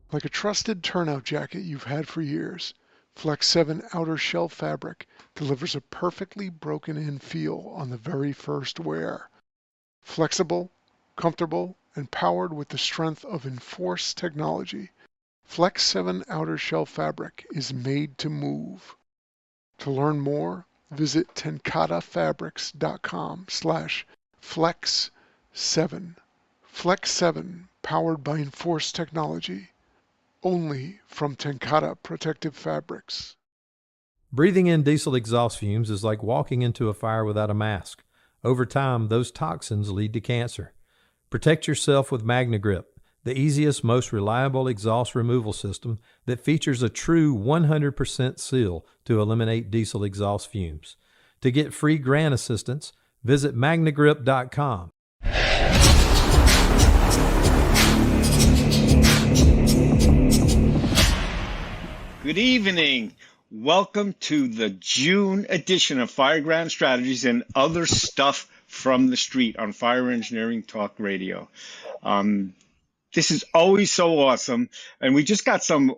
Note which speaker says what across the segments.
Speaker 1: Like a trusted turnout jacket you've had for years, Flex 7 outer shell fabric delivers a perfectly broken-in feel on the very first wear. Flexible, comfortable, and powered with the strength of Enforce technology, Flex 7 outer shell fabric is made to move. To learn more, visit tenkatafabrics.com/flex7. Flex 7, powered by Enforce technology, only from Tenkata Protective Fabrics.
Speaker 2: Breathing in diesel exhaust fumes is like walking into a fire without a mask. Over time, those toxins lead to cancer. Protect yourself with MagnaGrip, the easiest, most reliable exhaust removal system that features a true 100% seal to eliminate diesel exhaust fumes. To get free grant assistance, visit magnagrip.com.
Speaker 3: Good evening. Welcome to the June edition of Fireground Strategies and Other Stuff from the Street on Fire Engineering Talk Radio. This is always so awesome. And we just got some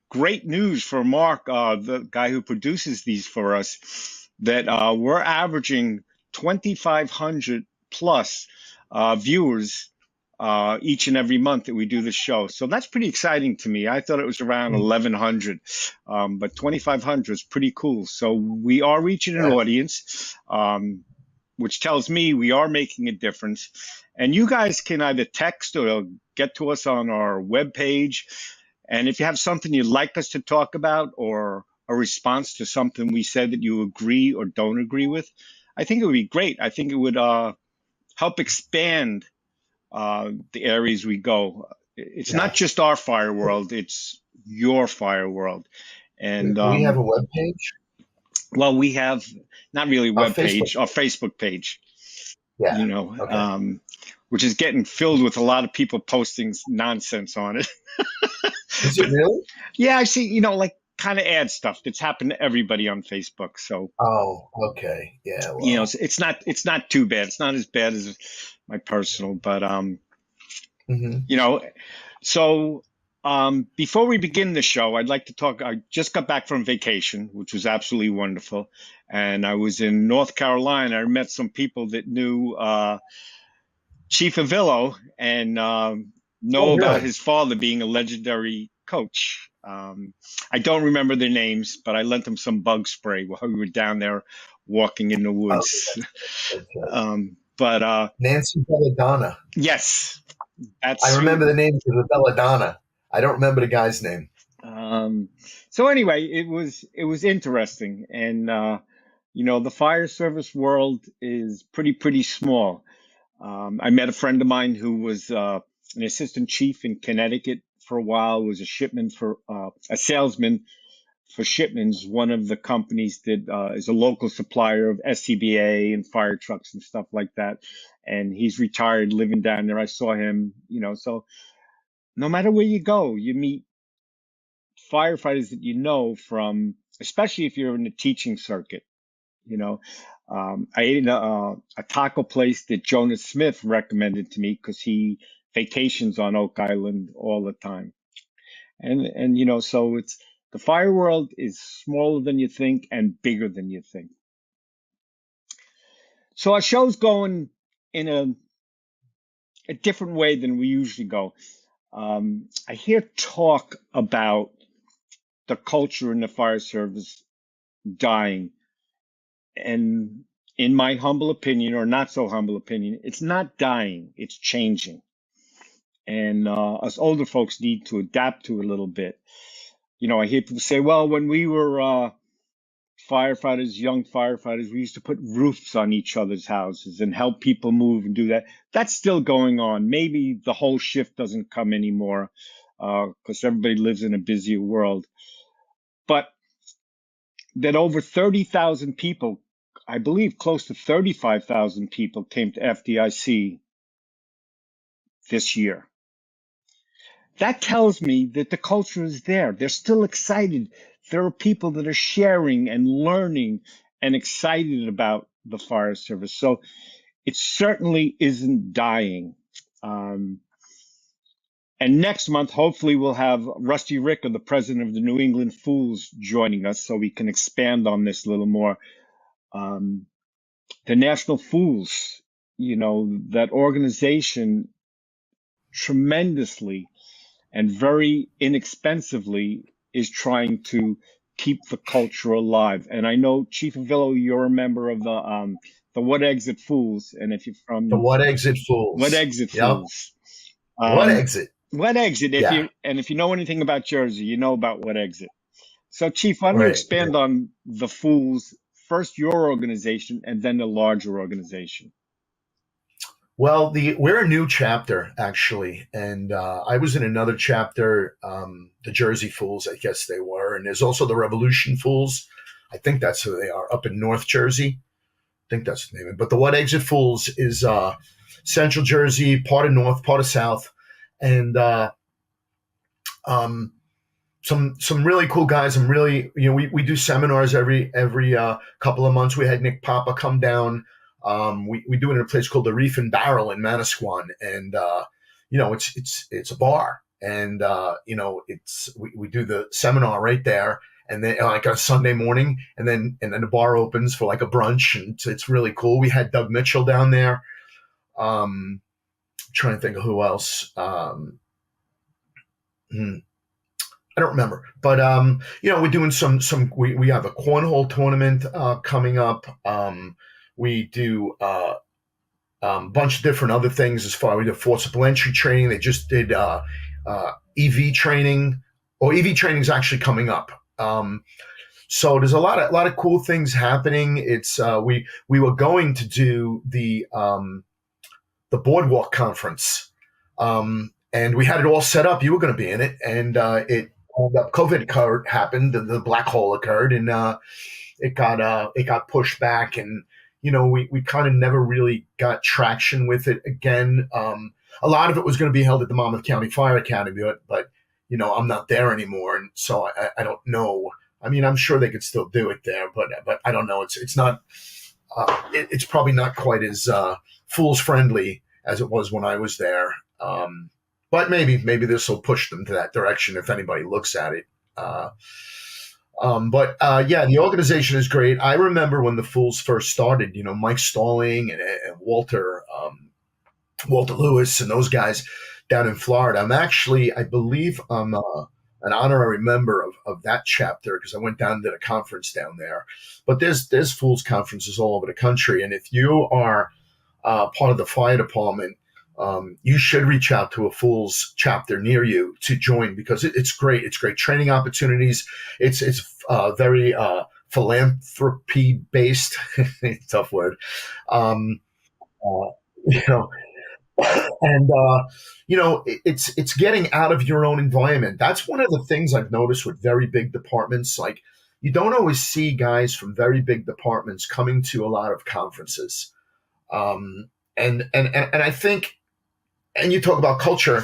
Speaker 3: great news for Mark, the guy who produces these for us, that we're averaging 2,500 plus viewers each and every month that we do the show. So that's pretty exciting to me. I thought it was around 1,100, but 2,500 is pretty cool. So we are reaching an audience, which tells me we are making a difference. And you guys can either text or get to us on our webpage. And if you have something you'd like us to talk about or a response to something we said that you agree or don't agree with, I think it would be great. I think it would help expand the areas we go. It's not just our fire world, it's your fire world. And
Speaker 4: we have a web page?
Speaker 3: Well, we have not really a web page, our Facebook page.
Speaker 4: Yeah.
Speaker 3: You know, okay. Which is getting filled with a lot of people posting nonsense on it.
Speaker 4: Is it really?
Speaker 3: Yeah, I see, you know, like kind of ad stuff that's happened to everybody on Facebook. So
Speaker 4: okay. Yeah. Well.
Speaker 3: You know, it's not too bad. It's not as bad as my personal, but you know, so before we begin the show, I'd like to talk. I just got back from vacation, which was absolutely wonderful, and I was in North Carolina. I met some people that knew Chief Avillo and know about his father being a legendary coach. I don't remember their names, but I lent them some bug spray while we were down there walking in the woods. But
Speaker 4: Nancy Belladonna.
Speaker 3: Yes,
Speaker 4: I remember the name of Belladonna. I don't remember the guy's name.
Speaker 3: So anyway, it was interesting, and you know, the fire service world is pretty small. I met a friend of mine who was an assistant chief in Connecticut for a while, was a salesman for Shipman's, one of the companies that is a local supplier of SCBA and fire trucks and stuff like that. And he's retired, living down there. I saw him, you know, so no matter where you go, you meet firefighters that you know from, especially if you're in the teaching circuit. You know, I ate in a taco place that Jonas Smith recommended to me because he vacations on Oak Island all the time. And you know, so the fire world is smaller than you think and bigger than you think. So our show's going in a different way than we usually go. I hear talk about the culture in the fire service dying. And in my humble opinion, or not so humble opinion, it's not dying, it's changing. And us older folks need to adapt to it a little bit. You know, I hear people say, well, when we were firefighters, young firefighters, we used to put roofs on each other's houses and help people move and do that. That's still going on. Maybe the whole shift doesn't come anymore because everybody lives in a busier world. But that over 30,000 people, I believe close to 35,000 people came to FDIC this year. That tells me that the culture is there. They're still excited. There are people that are sharing and learning and excited about the fire service. So it certainly isn't dying. And next month, hopefully, we'll have Rusty Ricker, the president of the New England Fools, joining us so we can expand on this a little more. The National Fools, that organization tremendously and very inexpensively is trying to keep the culture alive. And I know, Chief Avillo, you're a member of the What Exit Fools, and if you're
Speaker 4: The
Speaker 3: from
Speaker 4: What Exit
Speaker 3: What
Speaker 4: Fools.
Speaker 3: Exit
Speaker 4: Yep.
Speaker 3: Fools,
Speaker 4: What Exit?
Speaker 3: What Exit?
Speaker 4: Yeah.
Speaker 3: If you know anything about Jersey, you know about What Exit. So, Chief, why don't you
Speaker 4: Right.
Speaker 3: expand on the Fools, first your organization and then the larger organization?
Speaker 4: Well, we're a new chapter actually, and I was in another chapter, the Jersey Fools, I guess they were, and there's also the Revolution Fools. I think that's who they are, up in North Jersey. I think that's the name of it. But the What Exit Fools is Central Jersey, part of North, part of South, and some really cool guys. I'm really, we do seminars every couple of months. We had Nick Papa come down. We do it in a place called the Reef and Barrel in Manasquan, and it's a bar, and we do the seminar right there, and then like on a Sunday morning, and then the bar opens for like a brunch, and it's really cool. We had Doug Mitchell down there. Trying to think of who else. I don't remember, but we're doing we have a cornhole tournament coming up. We do a bunch of different other things as far as we do forcible entry training. They just did EV training, or EV training is actually coming up. So there's a lot of cool things happening. It's we were going to do the Boardwalk conference, and we had it all set up. You were going to be in it, and COVID happened. The black hole occurred, and it got pushed back, and we kind of never really got traction with it again. A lot of it was going to be held at the Monmouth County Fire Academy, but I'm not there anymore, and so I don't know. I mean, I'm sure they could still do it there, but I don't know. It's not. It's probably not quite as fools friendly as it was when I was there. But maybe this will push them to that direction if anybody looks at it. Yeah, the organization is great. I remember when the Fools first started, Mike Stalling and Walter Lewis and those guys down in Florida. I believe I'm an honorary member of that chapter because I went down to the conference down there. But there's Fools conferences all over the country. And if you are part of the fire department, you should reach out to a Fools chapter near you to join because it's great. It's great training opportunities. It's very philanthropy based. Tough word. And it's getting out of your own environment. That's one of the things I've noticed with very big departments. Like you don't always see guys from very big departments coming to a lot of conferences. And I think. And you talk about culture,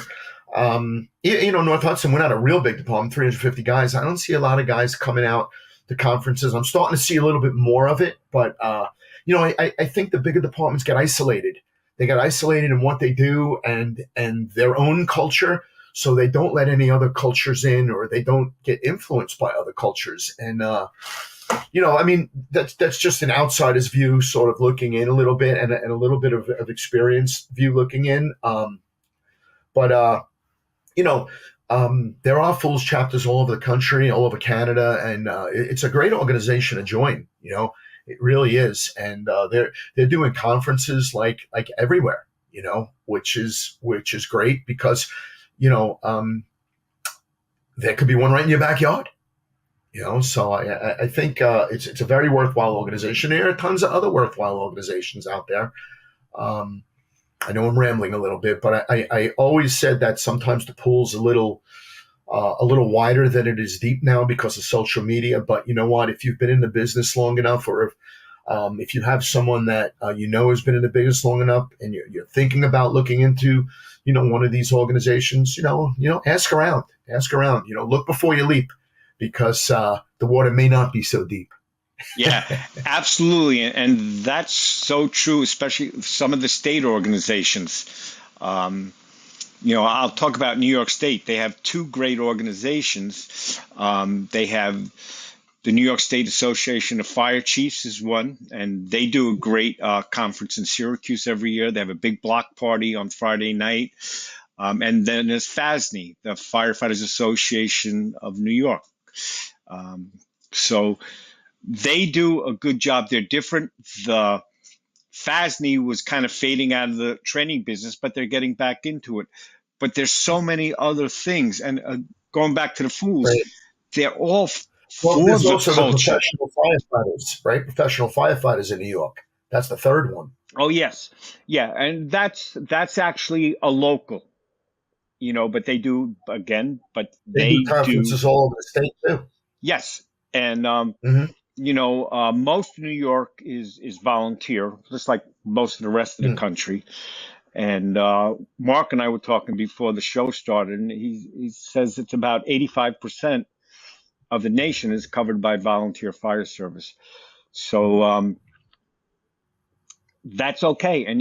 Speaker 4: North Hudson, we're not a real big department, 350 guys. I don't see a lot of guys coming out to conferences. I'm starting to see a little bit more of it, but, I think the bigger departments get isolated. They get isolated in what they do and their own culture. So they don't let any other cultures in, or they don't get influenced by other cultures. And, that's just an outsider's view, sort of looking in a little bit, and a little bit of experience view looking in. There are Fools chapters all over the country, all over Canada, and it's a great organization to join. It really is, and they're doing conferences like everywhere. Which is great because there could be one right in your backyard. So I think it's a very worthwhile organization. There are tons of other worthwhile organizations out there. I know I'm rambling a little bit, but I always said that sometimes the pool's a little wider than it is deep now because of social media. But you know what? If you've been in the business long enough, or if you have someone that has been in the business long enough, and you're thinking about looking into one of these organizations, ask around. Look before you leap. Because the water may not be so deep.
Speaker 3: Yeah, absolutely. And that's so true, especially some of the state organizations. I'll talk about New York State. They have two great organizations. They have the New York State Association of Fire Chiefs is one, and they do a great conference in Syracuse every year. They have a big block party on Friday night. And then there's FASNY, the Firefighters Association of New York. So they do a good job. They're different. The FASNY was kind of fading out of the training business, but they're getting back into it. But there's so many other things. And going back to the fools,
Speaker 4: Right.
Speaker 3: they're all
Speaker 4: Well,
Speaker 3: for
Speaker 4: there's
Speaker 3: the
Speaker 4: also the
Speaker 3: culture.
Speaker 4: professional firefighters, right? Professional firefighters in New York. That's the third one.
Speaker 3: Oh, yes. Yeah. And that's actually a local, but they do, again, but
Speaker 4: They do
Speaker 3: they do.
Speaker 4: conferences all over the state too.
Speaker 3: Yes. And,
Speaker 4: Mm-hmm.
Speaker 3: most of New York is volunteer, just like most of the rest of the country. And Mark and I were talking before the show started, and he says it's about 85% of the nation is covered by volunteer fire service. So that's okay. And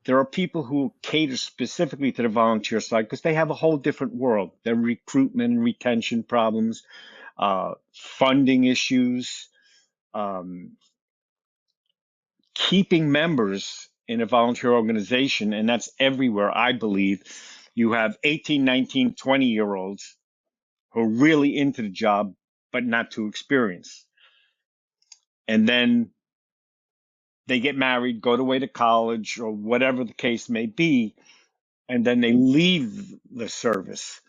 Speaker 3: there are people who cater specifically to the volunteer side because they have a whole different world. Their recruitment and retention problems, funding issues, keeping members in a volunteer organization, and that's everywhere, I believe. You have 18, 19, 20-year-olds who are really into the job, but not too experienced. And then they get married, go away to college, or whatever the case may be, and then they leave the service.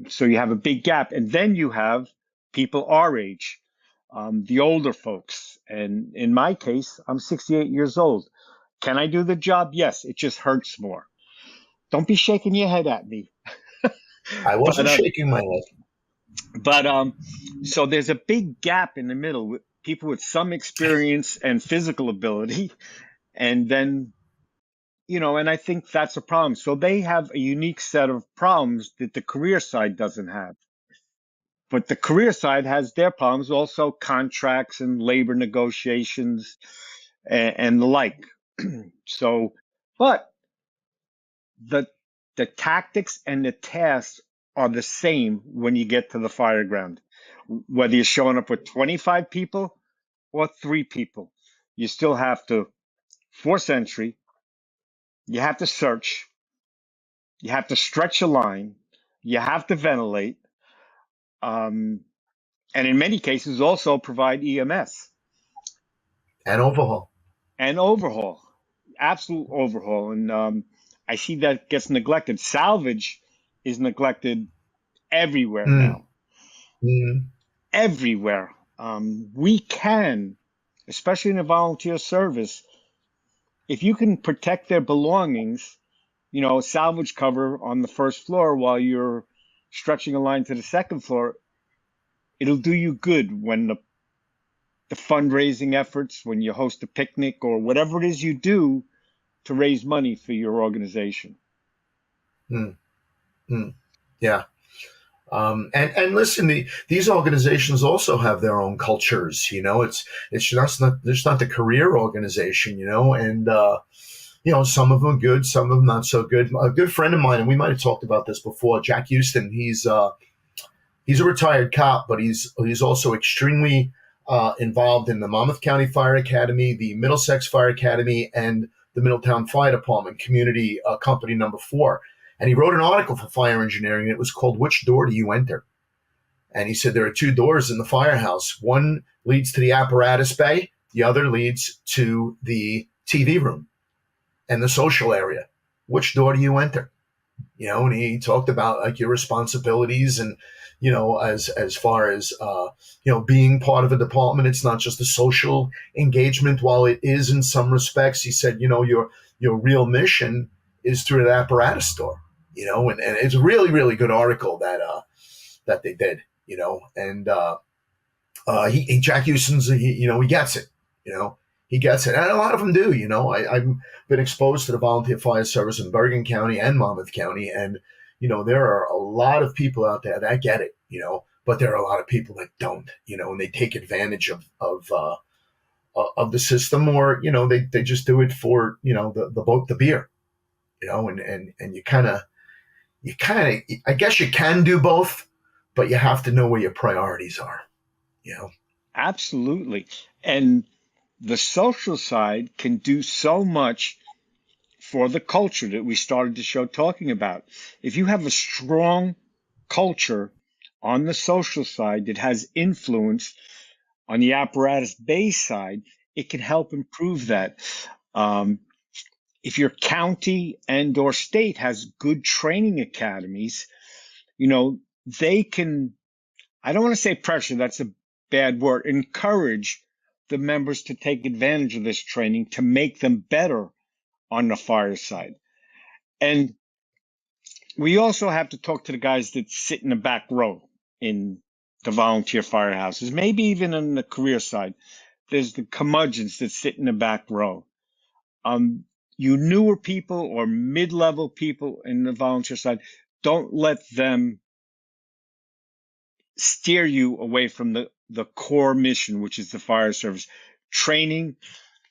Speaker 3: So you have a big gap. And then you have people our age, the older folks. And in my case, I'm 68 years old. Can I do the job? Yes, it just hurts more. Don't be shaking your head at me.
Speaker 4: I wasn't shaking my head.
Speaker 3: But so there's a big gap in the middle with people with some experience and physical ability. And then, and I think that's a problem. So they have a unique set of problems that the career side doesn't have. But the career side has their problems, also contracts and labor negotiations and the like. So, but the tactics and the tasks are the same when you get to the Fireground. Whether you're showing up with 25 people or 3 people, you still have to force entry, you have to search, you have to stretch a line, you have to ventilate, and in many cases also provide EMS.
Speaker 4: And overhaul.
Speaker 3: And overhaul, absolute overhaul. And I see that gets neglected. Salvage is neglected everywhere now. Everywhere. We can, especially in a volunteer service, if you can protect their belongings, salvage cover on the first floor while you're stretching a line to the second floor, it'll do you good when the fundraising efforts, when you host a picnic or whatever it is you do to raise money for your organization.
Speaker 4: Yeah. And listen, these organizations also have their own cultures. It's just not the career organization. And some of them are good, some of them not so good. A good friend of mine, and we might have talked about this before, Jack Houston. He's a retired cop, but he's also extremely involved in the Monmouth County Fire Academy, the Middlesex Fire Academy, and the Middletown Fire Department, Community Company Number 4. And he wrote an article for Fire Engineering. It was called "Which Door Do You Enter?" And he said there are 2 doors in the firehouse. One leads to the apparatus bay. The other leads to the TV room and the social area. Which door do you enter? And he talked about like your responsibilities and, as far as, being part of a department. It's not just a social engagement. While it is in some respects, he said, your real mission is through the apparatus door, and it's a really, really good article that they did, and Jack Houston's, he gets it, he gets it. And a lot of them do, I've been exposed to the volunteer fire service in Bergen County and Monmouth County. And, there are a lot of people out there that get it, but there are a lot of people that don't, and they take advantage of the system, or, they just do it for, the beer, and you kind of, I guess you can do both, but you have to know where your priorities are, you know.
Speaker 3: Absolutely. And the social side can do so much for the culture that we started the show talking about. If you have a strong culture on the social side that has influence on the apparatus base side, it can help improve that. Um, if your county and or state has good training academies, they can, I don't want to say pressure, that's a bad word, encourage the members to take advantage of this training to make them better on the fire side. And we also have to talk to the guys that sit in the back row in the volunteer firehouses, maybe even on the career side. There's the curmudgeons that sit in the back row. You newer people or mid-level people in the volunteer side, don't let them steer you away from the core mission, which is the fire service. Training,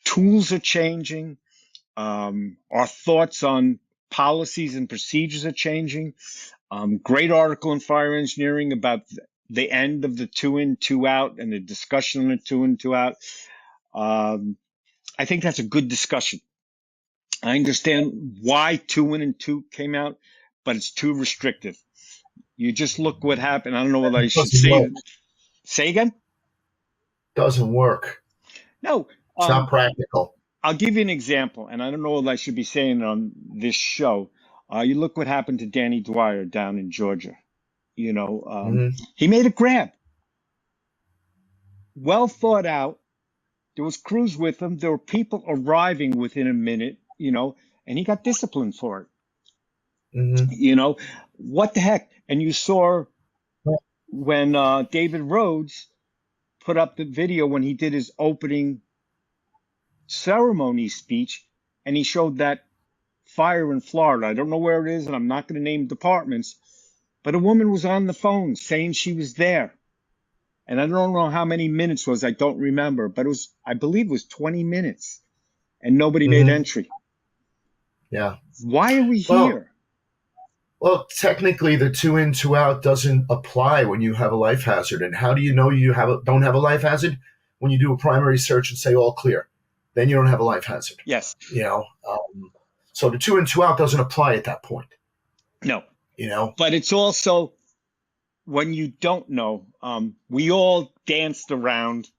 Speaker 3: tools are changing. Our thoughts on policies and procedures are changing. Great article in Fire Engineering about the end of the 2 in, 2 out and the discussion on the 2 in, 2 out. I think that's a good discussion. I understand why 2 in and 2 came out, but it's too restrictive. You just look what happened. I don't know whether I should say again.
Speaker 4: Doesn't work.
Speaker 3: No,
Speaker 4: it's not practical.
Speaker 3: I'll give you an example, and I don't know what I should be saying on this show. You look what happened to Danny Dwyer down in Georgia. He made a grab. Well thought out. There was crews with him. There were people arriving within a minute, and he got disciplined for it. What the heck? And you saw when David Rhodes put up the video when he did his opening ceremony speech, and he showed that fire in Florida. I don't know where it is, and I'm not going to name departments, but a woman was on the phone saying she was there. And I don't know how many minutes was, I don't remember, but I believe it was 20 minutes, and nobody made entry.
Speaker 4: Yeah.
Speaker 3: Why are we here?
Speaker 4: Well, technically, the 2 in, 2 out doesn't apply when you have a life hazard. And how do you know you don't have a life hazard? When you do a primary search and say all clear, then you don't have a life hazard.
Speaker 3: Yes.
Speaker 4: So the 2 in, 2 out doesn't apply at that point.
Speaker 3: No. But it's also when you don't know. We all danced around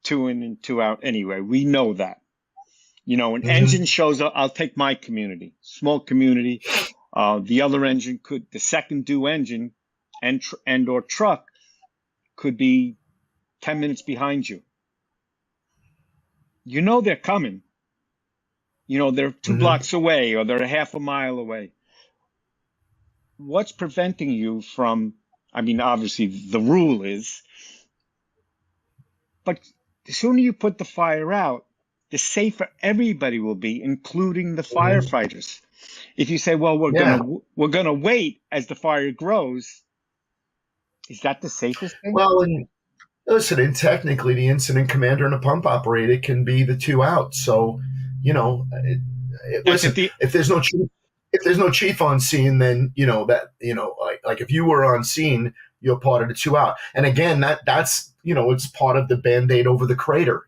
Speaker 3: 2 in and 2 out anyway. We know that. An engine shows up. I'll take my community, small community. The other engine the second due engine and or truck could be 10 minutes behind you. They're coming. They're 2 blocks away, or they're a half a mile away. What's preventing you from, obviously the rule is, but the sooner you put the fire out, the safer everybody will be, including the firefighters. If you say, well, we're gonna wait as the fire grows, is that the safest thing?
Speaker 4: Well, listen, and technically the incident commander and the pump operator can be the 2 out. So, listen, if there's no chief on scene, then like if you were on scene, you're part of the 2 out. And again, that's it's part of the Band-Aid over the crater.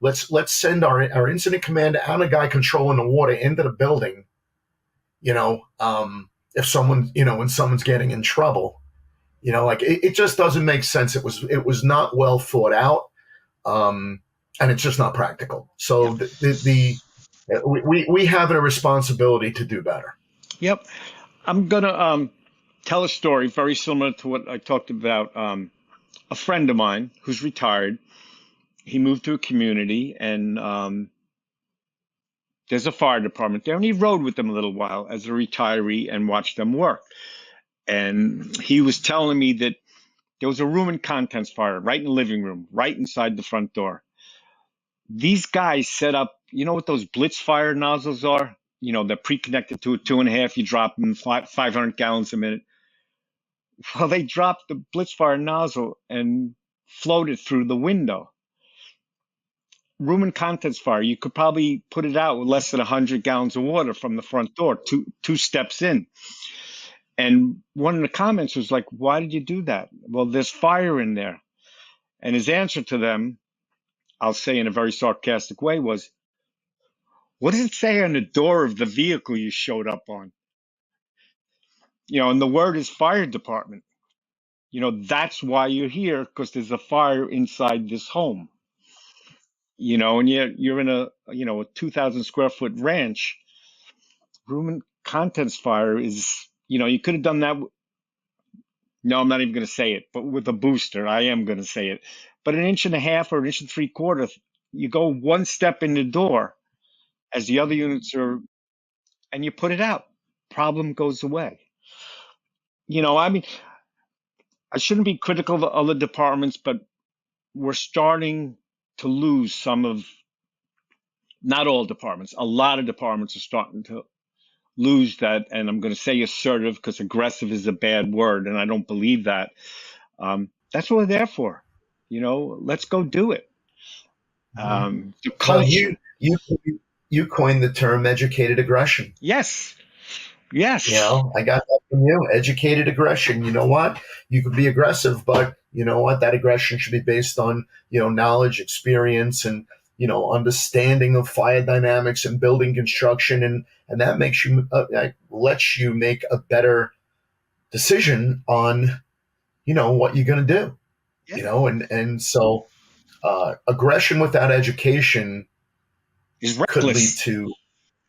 Speaker 4: Let's send our incident commander and a guy controlling the water into the building. If someone, when someone's getting in trouble, it just doesn't make sense. It was not well thought out, and it's just not practical. So we have a responsibility to do better.
Speaker 3: Yep. I'm gonna tell a story very similar to what I talked about. A friend of mine who's retired, he moved to a community, and there's a fire department there, and he rode with them a little while as a retiree and watched them work. And he was telling me that there was a room and contents fire right in the living room, right inside the front door. These guys set up, what those blitz fire nozzles are? They're pre-connected to a 2.5. You drop them 500 gallons a minute. Well, they dropped the blitz fire nozzle and floated through the window. room and contents fire. You could probably put it out with less than 100 gallons of water from the front door, two steps in. And one of the comments was like, why did you do that? Well, there's fire in there. And his answer to them, I'll say in a very sarcastic way, was, what does it say on the door of the vehicle you showed up on? And the word is fire department. That's why you're here, because there's a fire inside this home. And you're in a 2,000 square foot ranch. Room and contents fire is, you could have done that. No, I'm not even going to say it, but with a booster, I am going to say it. But 1.5 inches or 1.75 inches, you go one step in the door as the other units are, and you put it out. Problem goes away. I mean, I shouldn't be critical of other departments, but we're starting to lose some of, not all departments, a lot of departments are starting to lose that. And I'm going to say assertive, because aggressive is a bad word, and I don't believe that. That's what we're there for. Let's go do it. The culture.
Speaker 4: Well, you coined the term educated aggression.
Speaker 3: Yes.
Speaker 4: I got that from you. Educated aggression. You know what? You could be aggressive, but you know what? That aggression should be based on, knowledge, experience, and, understanding of fire dynamics and building construction. And that makes you, lets you make a better decision on, what you're going to do, and so aggression without education
Speaker 3: is
Speaker 4: could lead
Speaker 3: reckless.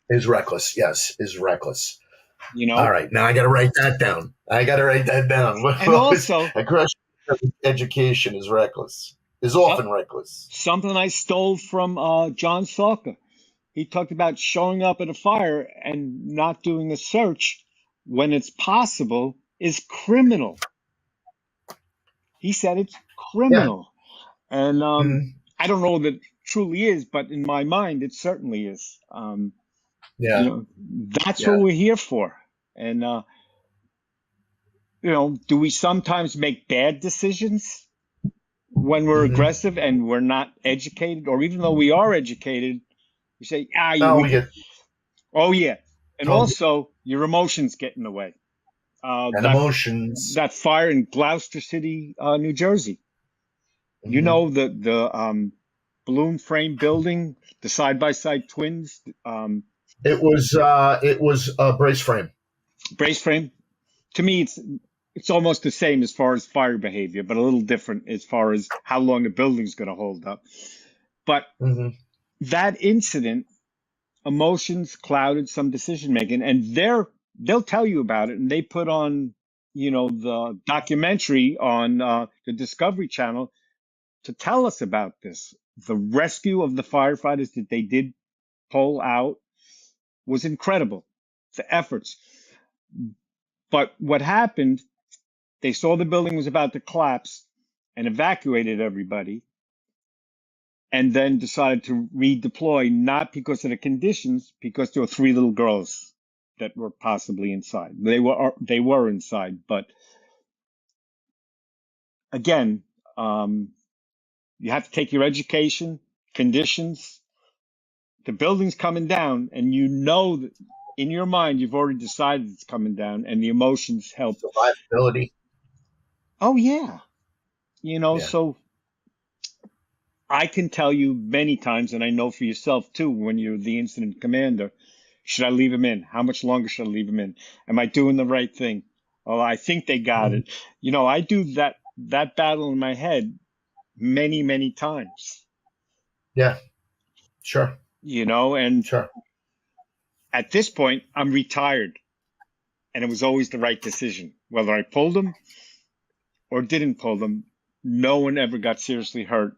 Speaker 4: is reckless. Yes, is reckless.
Speaker 3: You know,
Speaker 4: All right, now I got to write that down.
Speaker 3: and also
Speaker 4: aggression without education is reckless. Is often reckless.
Speaker 3: Something I stole from John Salka. He talked about showing up at a fire and not doing a search when it's possible is criminal. He said it's criminal. And I don't know that it truly is, but in my mind, it certainly is. That's what we're here for. And, do we sometimes make bad decisions when we're aggressive and we're not educated? Or even though we are educated, we say, oh, yeah. And also, your emotions get in the way.
Speaker 4: Emotions.
Speaker 3: That fire in Gloucester City, New Jersey. The balloon frame building, the side-by-side twins.
Speaker 4: It was a brace frame.
Speaker 3: Brace frame. To me, it's almost the same as far as fire behavior, but a little different as far as how long the building's going to hold up. But that incident, emotions clouded some decision making, and they'll tell you about it, and they put on, the documentary on the Discovery Channel to tell us about this. The rescue of the firefighters that they did pull out was incredible. The efforts. But what happened, they saw the building was about to collapse and evacuated everybody, and then decided to redeploy, not because of the conditions, because there were 3 little girls that were possibly inside. They were inside, but again, you have to take your education, conditions. The building's coming down, and that in your mind you've already decided it's coming down, and the emotions help.
Speaker 4: Survivability.
Speaker 3: Oh yeah, So I can tell you many times, and I know for yourself too, when you're the incident commander, should I leave him in? How much longer should I leave him in? Am I doing the right thing? Oh, I think they got it. I do that battle in my head many, many times.
Speaker 4: Yeah, sure.
Speaker 3: And
Speaker 4: sure.
Speaker 3: At this point, I'm retired, and it was always the right decision. Whether I pulled them or didn't pull them, no one ever got seriously hurt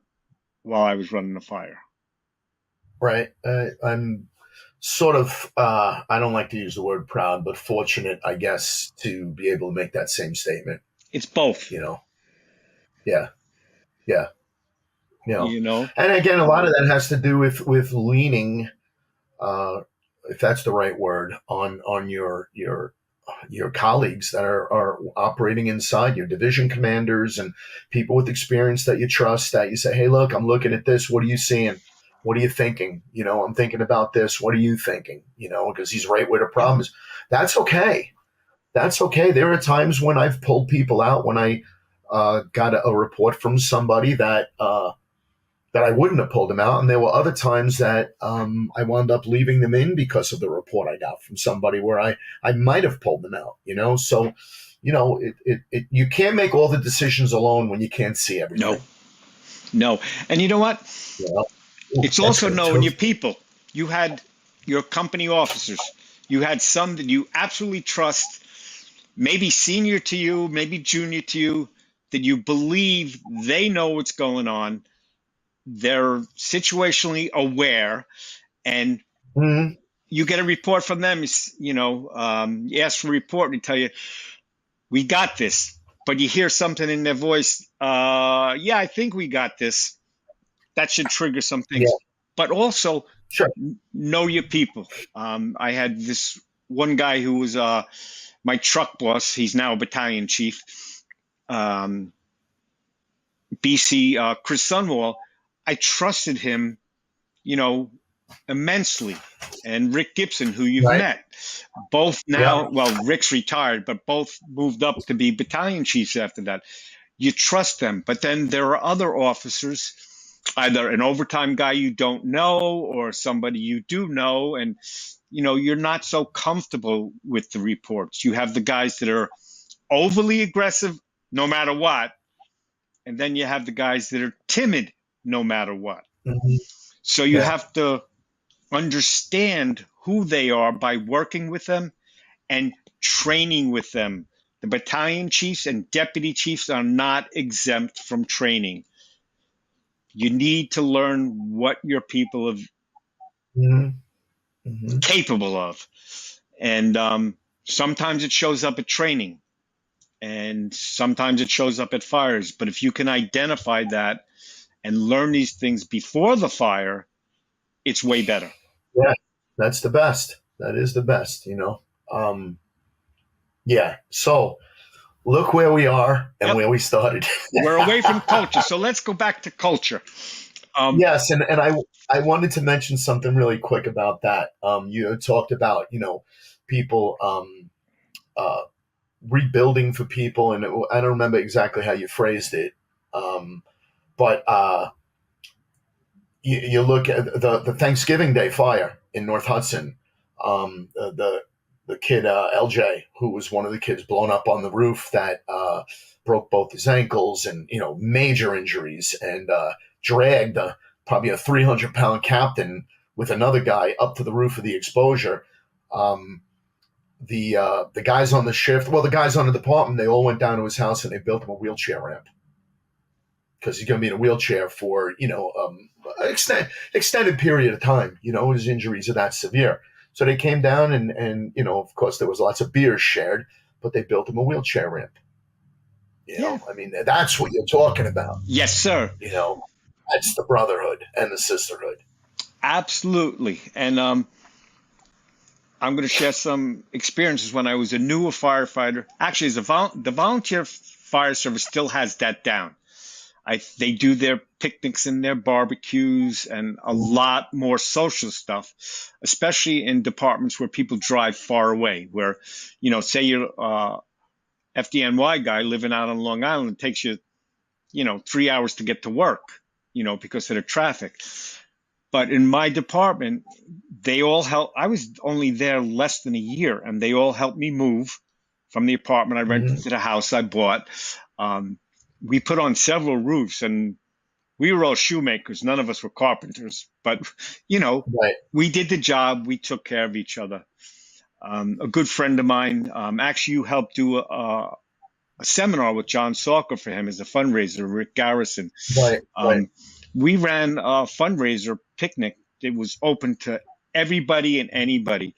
Speaker 3: while I was running the fire.
Speaker 4: Right. I'm sort of, I don't like to use the word proud, but fortunate, I guess, to be able to make that same statement.
Speaker 3: It's both.
Speaker 4: Yeah.
Speaker 3: And
Speaker 4: again, a lot of that has to do with leaning, if that's the right word, on your colleagues that are operating inside, your division commanders and people with experience that you trust, that you say, hey, look, I'm looking at this. What are you seeing? What are you thinking? I'm thinking about this. What are you thinking? Because he's right where the problem is. That's okay. That's okay. There are times when I've pulled people out when I got a report from somebody that I wouldn't have pulled them out, and there were other times that I wound up leaving them in because of the report I got from somebody where I might have pulled them out. So you can't make all the decisions alone when you can't see everything.
Speaker 3: No. And you know what?
Speaker 4: Ooh,
Speaker 3: it's also knowing your people. You had your company officers. You had some that you absolutely trust, maybe senior to you, maybe junior to you, that you believe they know what's going on. They're situationally aware, and
Speaker 4: Mm-hmm.
Speaker 3: you get a report from them. You ask for a report, and they tell you, "We got this," but you hear something in their voice. Yeah, I think we got this. That should trigger some
Speaker 4: Yeah,
Speaker 3: things. But also
Speaker 4: sure.
Speaker 3: know your people. I had this one guy who was my truck boss. He's now a battalion chief. BC Chris Sunwall. I trusted him, immensely. And Rick Gibson, who you've
Speaker 4: Right.
Speaker 3: met, both
Speaker 4: Yeah.
Speaker 3: now, well, Rick's retired, but both moved up to be battalion chiefs after that. You trust them. But then there are other officers, either an overtime guy you don't know or somebody you do know, and you're not so comfortable with the reports. You have the guys that are overly aggressive no matter what, and then you have the guys that are timid no matter what.
Speaker 4: Mm-hmm.
Speaker 3: So you
Speaker 4: Yeah.
Speaker 3: have to understand who they are by working with them and training with them. The battalion chiefs and deputy chiefs are not exempt from training. You need to learn what your people are
Speaker 4: Mm-hmm. Mm-hmm.
Speaker 3: capable of. And sometimes it shows up at training, and sometimes it shows up at fires. But if you can identify that and learn these things before the fire, it's way better.
Speaker 4: Yeah, that's the best. That is the best. Um, yeah. So look where we are and
Speaker 3: Yep.
Speaker 4: where we started.
Speaker 3: We're away from culture. So let's go back to culture.
Speaker 4: Yes, and I wanted to mention something really quick about that. You had talked about people uh, rebuilding for people, and I don't remember exactly how you phrased it, but you look at the Thanksgiving Day fire in North Hudson. The kid LJ, who was one of the kids blown up on the roof, that broke both his ankles and major injuries, and dragged probably a 300-pound captain with another guy up to the roof of the exposure. The guys on the shift, well, the guys on the department, they all went down to his house and they built him a wheelchair ramp because he's going to be in a wheelchair for extended period of time. His injuries are that severe. So they came down and of course there was lots of beers shared, but they built him a wheelchair ramp. I mean, that's what you're talking about.
Speaker 3: Yes, sir.
Speaker 4: That's the brotherhood and the sisterhood.
Speaker 3: Absolutely. And I'm going to share some experiences when I was a newer firefighter. Actually, the volunteer fire service still has that down. They do their picnics and their barbecues and a lot more social stuff, especially in departments where people drive far away, where, say you're FDNY guy living out on Long Island, it takes you, 3 hours to get to work, because of the traffic. But in my department, they all help. I was only there less than a year, and they all helped me move from the apartment I rented to the house I bought. We put on several roofs, and we were all shoemakers. None of us were carpenters, but
Speaker 4: Right.
Speaker 3: we did the job. We took care of each other. A good friend of mine, actually, you helped do a seminar with John Salker for him as a fundraiser, Rick Garrison.
Speaker 4: Right. Right.
Speaker 3: We ran a fundraiser picnic. It was open to everybody and anybody.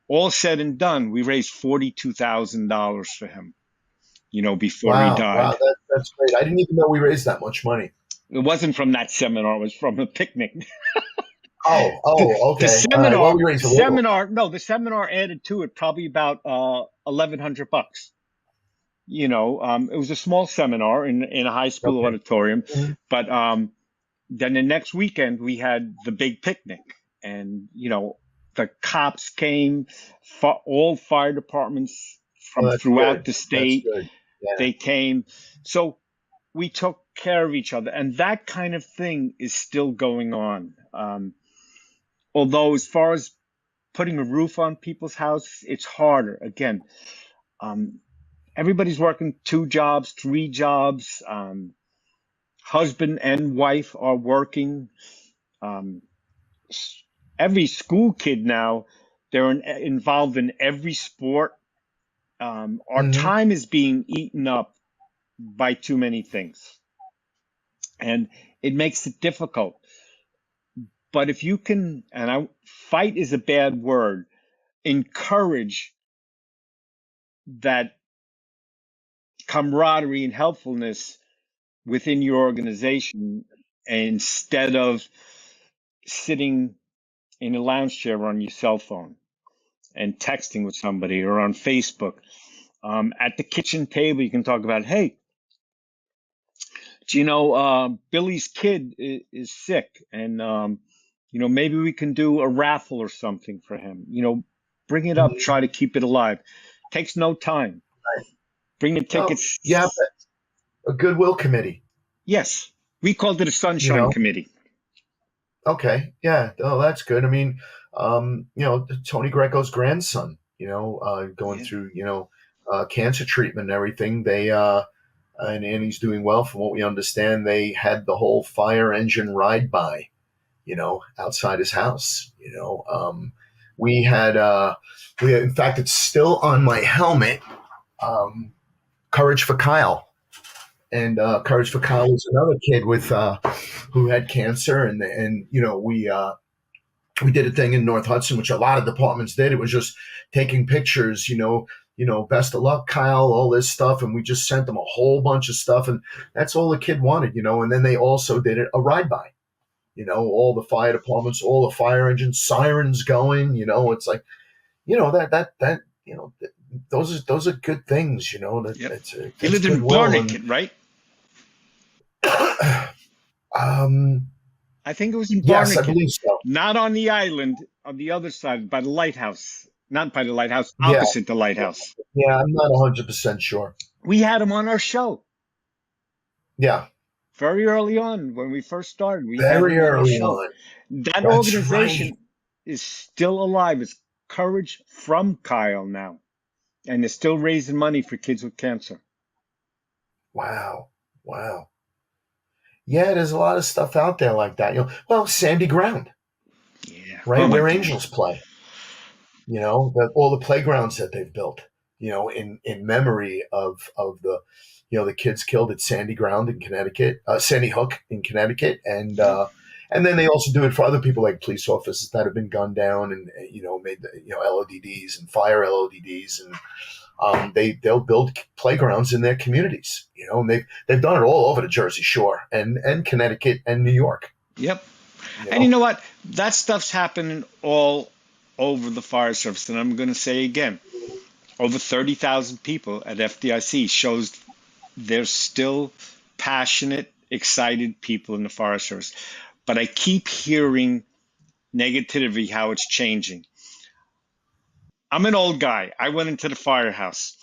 Speaker 3: All said and done, we raised $42,000 for him, before he died.
Speaker 4: Wow, that's great. I didn't even know we raised that much money.
Speaker 3: It wasn't from that seminar. It was from a picnic.
Speaker 4: Okay.
Speaker 3: The seminar,
Speaker 4: right. Well, we raised a little.
Speaker 3: the seminar added to it probably about $1,100. It was a small seminar in a high school
Speaker 4: Okay.
Speaker 3: auditorium,
Speaker 4: Mhm.
Speaker 3: but then the next weekend we had the big picnic, and the cops came, all fire departments
Speaker 4: Oh,
Speaker 3: from
Speaker 4: that's
Speaker 3: throughout
Speaker 4: good.
Speaker 3: the
Speaker 4: That's
Speaker 3: state.
Speaker 4: good. Yeah.
Speaker 3: They came. So we took care of each other, and that kind of thing is still going on. Although as far as putting a roof on people's houses, it's harder. Again, everybody's working 2 jobs, 3 jobs. Husband and wife are working. Um, every school kid now, they're involved in every sport. Our
Speaker 4: Hmm.
Speaker 3: time is being eaten up by too many things, and it makes it difficult. But if you can, fight is a bad word, encourage that camaraderie and helpfulness within your organization instead of sitting in a lounge chair on your cell phone and texting with somebody or on Facebook. At the kitchen table, you can talk about, hey, do you know Billy's kid is sick, and maybe we can do a raffle or something for him. Bring it up, try to keep it alive. Takes no time. Bring the
Speaker 4: Oh, yeah,
Speaker 3: tickets.
Speaker 4: a goodwill committee.
Speaker 3: Yes, we called it a
Speaker 4: You
Speaker 3: sunshine
Speaker 4: know.
Speaker 3: committee.
Speaker 4: Okay. Yeah. Oh, that's good. I mean, Tony Greco's grandson. Going
Speaker 3: Yeah.
Speaker 4: through cancer treatment and everything. And he's doing well. From what we understand, they had the whole fire engine ride by, outside his house. We had, in fact, it's still on my helmet. Um, Courage for Kyle, and Courage for Kyle was another kid with who had cancer, and we did a thing in North Hudson, which a lot of departments did. It was just taking pictures, best of luck, Kyle, all this stuff. And we just sent them a whole bunch of stuff. And that's all the kid wanted, And then they also did it a ride by, all the fire departments, all the fire engines, sirens going, it's like, those are good things,
Speaker 3: Yep.
Speaker 4: that's
Speaker 3: You
Speaker 4: that's
Speaker 3: lived in
Speaker 4: goodwill.
Speaker 3: Barnegat, right?
Speaker 4: um,
Speaker 3: I think it was in
Speaker 4: yes, I
Speaker 3: Barnegat,
Speaker 4: believe so.
Speaker 3: not on the island, on the other side, by the lighthouse. Not by the lighthouse,
Speaker 4: Yeah.
Speaker 3: opposite the lighthouse.
Speaker 4: Yeah. I'm not 100% sure.
Speaker 3: We had him on our show
Speaker 4: Yeah.
Speaker 3: very early on when we first started. We had
Speaker 4: Very
Speaker 3: him on our
Speaker 4: early
Speaker 3: show.
Speaker 4: on.
Speaker 3: That
Speaker 4: That's right.
Speaker 3: organization is still alive. It's Courage from Kyle now, and they're still raising money for kids with cancer.
Speaker 4: Wow. Wow. Yeah, there's a lot of stuff out there like that. Well, Sandy Ground,
Speaker 3: Yeah.
Speaker 4: right?
Speaker 3: Oh my
Speaker 4: Where
Speaker 3: God.
Speaker 4: Angels play. All the playgrounds that they've built, in memory of the kids killed at Sandy Ground in Connecticut, Sandy Hook in Connecticut, and then they also do it for other people like police officers that have been gunned down and made LODDs and fire LODDs, and they'll build playgrounds in their communities, and they've done it all over the Jersey Shore and Connecticut and New York.
Speaker 3: Yep. And you know what? That stuff's happening all over the fire service. And I'm going to say again, over 30,000 people at FDIC shows there's still passionate, excited people in the fire service. But I keep hearing negativity, how it's changing. I'm an old guy. I went into the firehouse.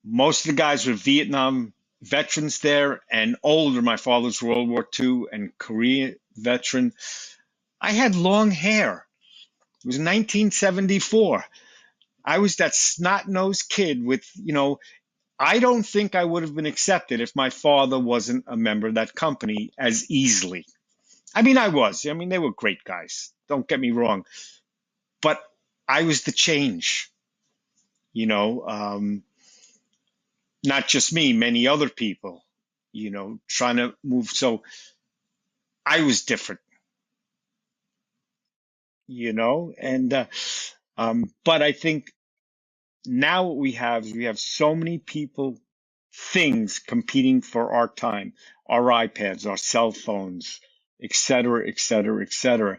Speaker 3: Most of the guys were Vietnam veterans there and older. My father's World War II and Korea veteran. I had long hair. It was 1974. I was that snot-nosed kid with, I don't think I would have been accepted if my father wasn't a member of that company as easily. I mean, I was. I mean, they were great guys. Don't get me wrong. But I was the change, not just me, many other people, trying to move. So I was different, and but I think now what we have is we have so many people, things competing for our time, our iPads, our cell phones, et cetera, et cetera, et cetera.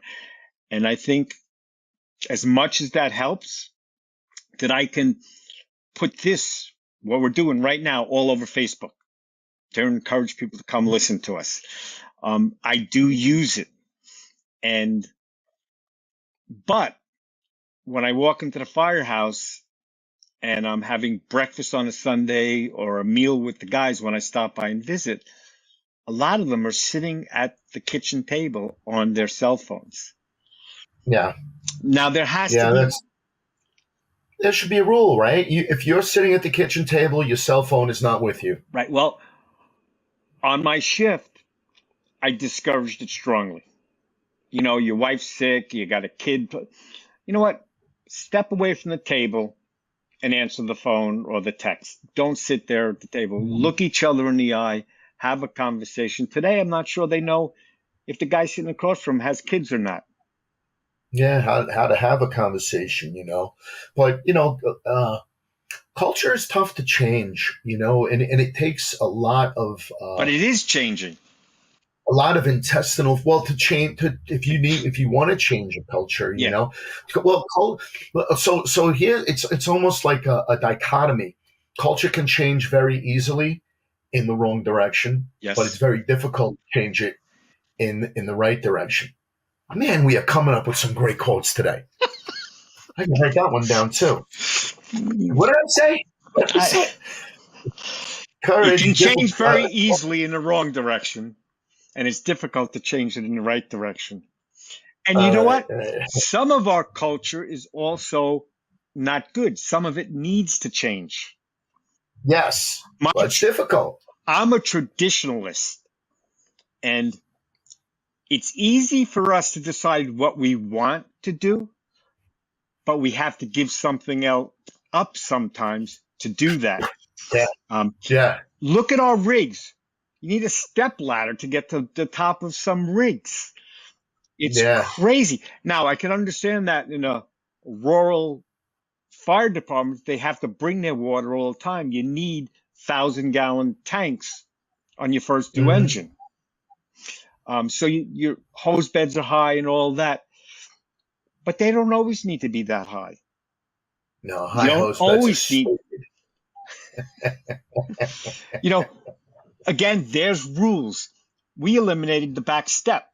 Speaker 3: And I think as much as that helps, that I can put this, what we're doing right now, all over Facebook to encourage people to come listen to us. I do use it. But when I walk into the firehouse and I'm having breakfast on a Sunday or a meal with the guys when I stop by and visit, a lot of them are sitting at the kitchen table on their cell phones.
Speaker 4: Yeah.
Speaker 3: Now there
Speaker 4: should be a rule, right? If you're sitting at the kitchen table, your cell phone is not with you.
Speaker 3: Right. Well, on my shift, I discouraged it strongly. Your wife's sick, you got a kid. You know what? Step away from the table and answer the phone or the text. Don't sit there at the table. Look each other in the eye, have a conversation. Today, I'm not sure they know if the guy sitting across from him has kids or not.
Speaker 4: Yeah, how to have a conversation, But, culture is tough to change, and it takes a lot of
Speaker 3: but it is changing.
Speaker 4: A lot of intestinal if you want to change a culture, so here it's almost like a dichotomy. Culture can change very easily in the wrong direction,
Speaker 3: yes,
Speaker 4: but it's very difficult to change it in the right direction. Man, we are coming up with some great quotes today. I can write that one down too. What did I say? Courage.
Speaker 3: It can change very easily in the wrong direction, and it's difficult to change it in the right direction. And you know what? Some of our culture is also not good. Some of it needs to change.
Speaker 4: Yes, but it's difficult.
Speaker 3: I'm a traditionalist, and it's easy for us to decide what we want to do, but we have to give something else up sometimes to do that.
Speaker 4: Yeah.
Speaker 3: Look at our rigs. You need a step ladder to get to the top of some rigs. It's crazy. Now, I can understand that in a rural fire department, they have to bring their water all the time. You need 1,000-gallon tanks on your first due engine. So your hose beds are high and all that. But they don't always need to be that high.
Speaker 4: No, high hose beds
Speaker 3: are again, there's rules. We eliminated the back step,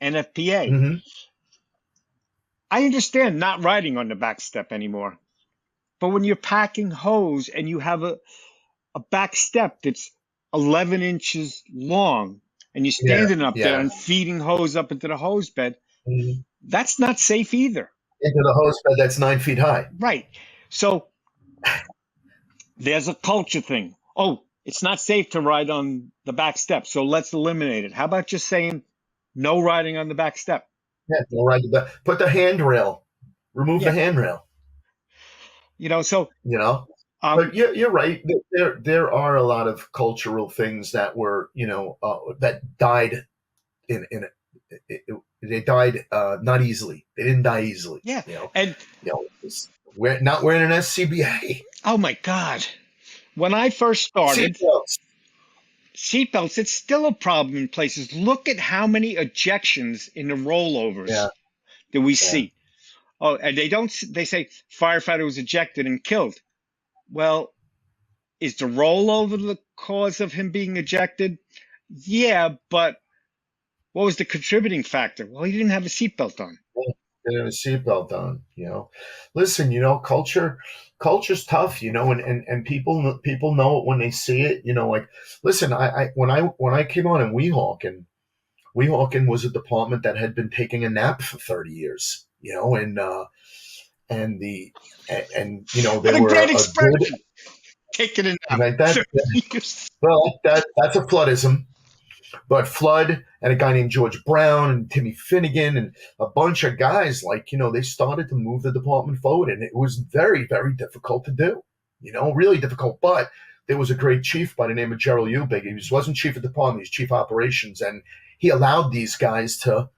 Speaker 3: NFPA. I understand not riding on the back step anymore. But when you're packing hose and you have a back step that's 11 inches long and you're standing up there and feeding hose up into the hose bed, that's not safe either.
Speaker 4: Into the hose bed that's 9 feet high.
Speaker 3: Right. So there's a culture thing. Oh, it's not safe to ride on the back step, so let's eliminate it. How about just saying no riding on the back step?
Speaker 4: Yeah, no riding the back. Put the handrail. Remove the handrail. But you're right. There are a lot of cultural things that were, that died they died not easily. They didn't die easily.
Speaker 3: Yeah, and
Speaker 4: we're not wearing an SCBA.
Speaker 3: Oh my God! When I first started, seatbelts, it's still a problem in places. Look at how many ejections in the rollovers that we see. Oh, and they say firefighter was ejected and killed. Well, is the rollover the cause of him being ejected? Yeah, but what was the contributing factor? Well, he didn't have a seatbelt on.
Speaker 4: Didn't have a seatbelt on. Listen, culture's tough. And people know it when they see it. Listen, when I came on in Weehawken was a department that had been taking a nap for 30 years. They
Speaker 3: what
Speaker 4: were
Speaker 3: great expression. Taking a nap.
Speaker 4: Like that. Well, that's a floodism. But Flood and a guy named George Brown and Timmy Finnegan and a bunch of guys, they started to move the department forward. And it was very, very difficult to do, really difficult. But there was a great chief by the name of Gerald Ubig. He wasn't chief of department, he was chief operations. And he allowed these guys to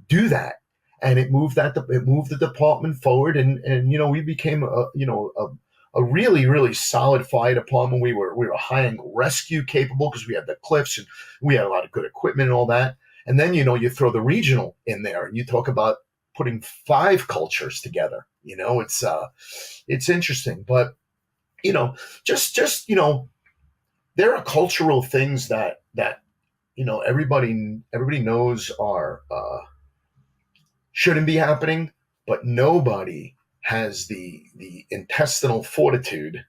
Speaker 4: do that. And it moved the department forward. And we became a really, really solid fire department. We were high angle rescue capable because we had the cliffs and we had a lot of good equipment and all that. And then, you throw the regional in there and you talk about putting 5 cultures together. It's interesting, but, there are cultural things that everybody knows are shouldn't be happening, but nobody has the intestinal fortitude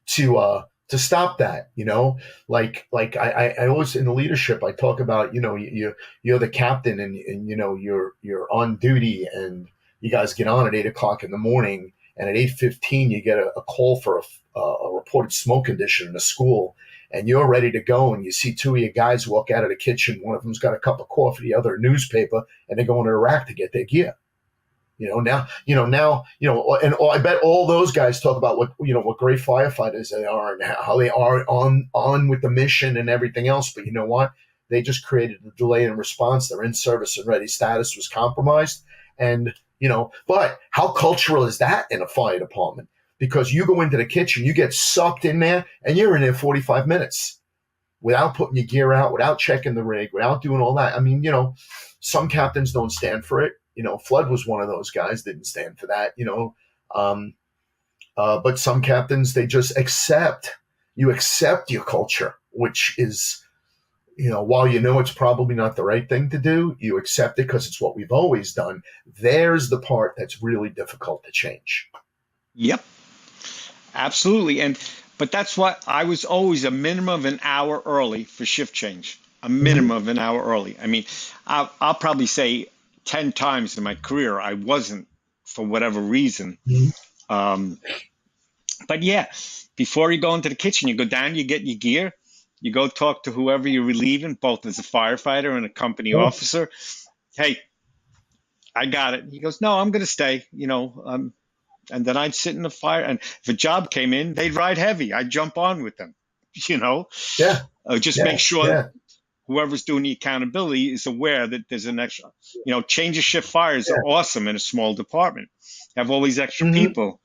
Speaker 4: to stop that. I always in the leadership I talk about, you're the captain, and you're on duty, and you guys get on at 8 o'clock in the morning, and at 8:15 you get a call for a reported smoke condition in a school, and you're ready to go, and you see two of your guys walk out of the kitchen. One of them's got a cup of coffee, the other a newspaper, and they're going to Iraq to get their gear. And I bet all those guys talk about what great firefighters they are and how they are on with the mission and everything else. But you know what? They just created a delay in response. Their in service and ready status was compromised. And, but how cultural is that in a fire department? Because you go into the kitchen, you get sucked in there, and you're in there 45 minutes without putting your gear out, without checking the rig, without doing all that. I mean, some captains don't stand for it. Flood was one of those guys, didn't stand for that, but some captains, they just accept your culture, which is, while it's probably not the right thing to do, you accept it because it's what we've always done. There's the part that's really difficult to change.
Speaker 3: Yep, absolutely. But that's why I was always a minimum of an hour early for shift change, a minimum of an hour early. I mean, I'll probably say 10 times in my career I wasn't, for whatever reason. But yeah, before you go into the kitchen, you go down, you get your gear, you go talk to whoever you're relieving, both as a firefighter and a company officer. Hey, I got it. He goes, no, I'm going to stay, and then I'd sit in the fire, and if a job came in, they'd ride heavy. I'd jump on with them, make sure whoever's doing the accountability is aware that there's an extra, change of shift fires are awesome in a small department. Have all these extra people.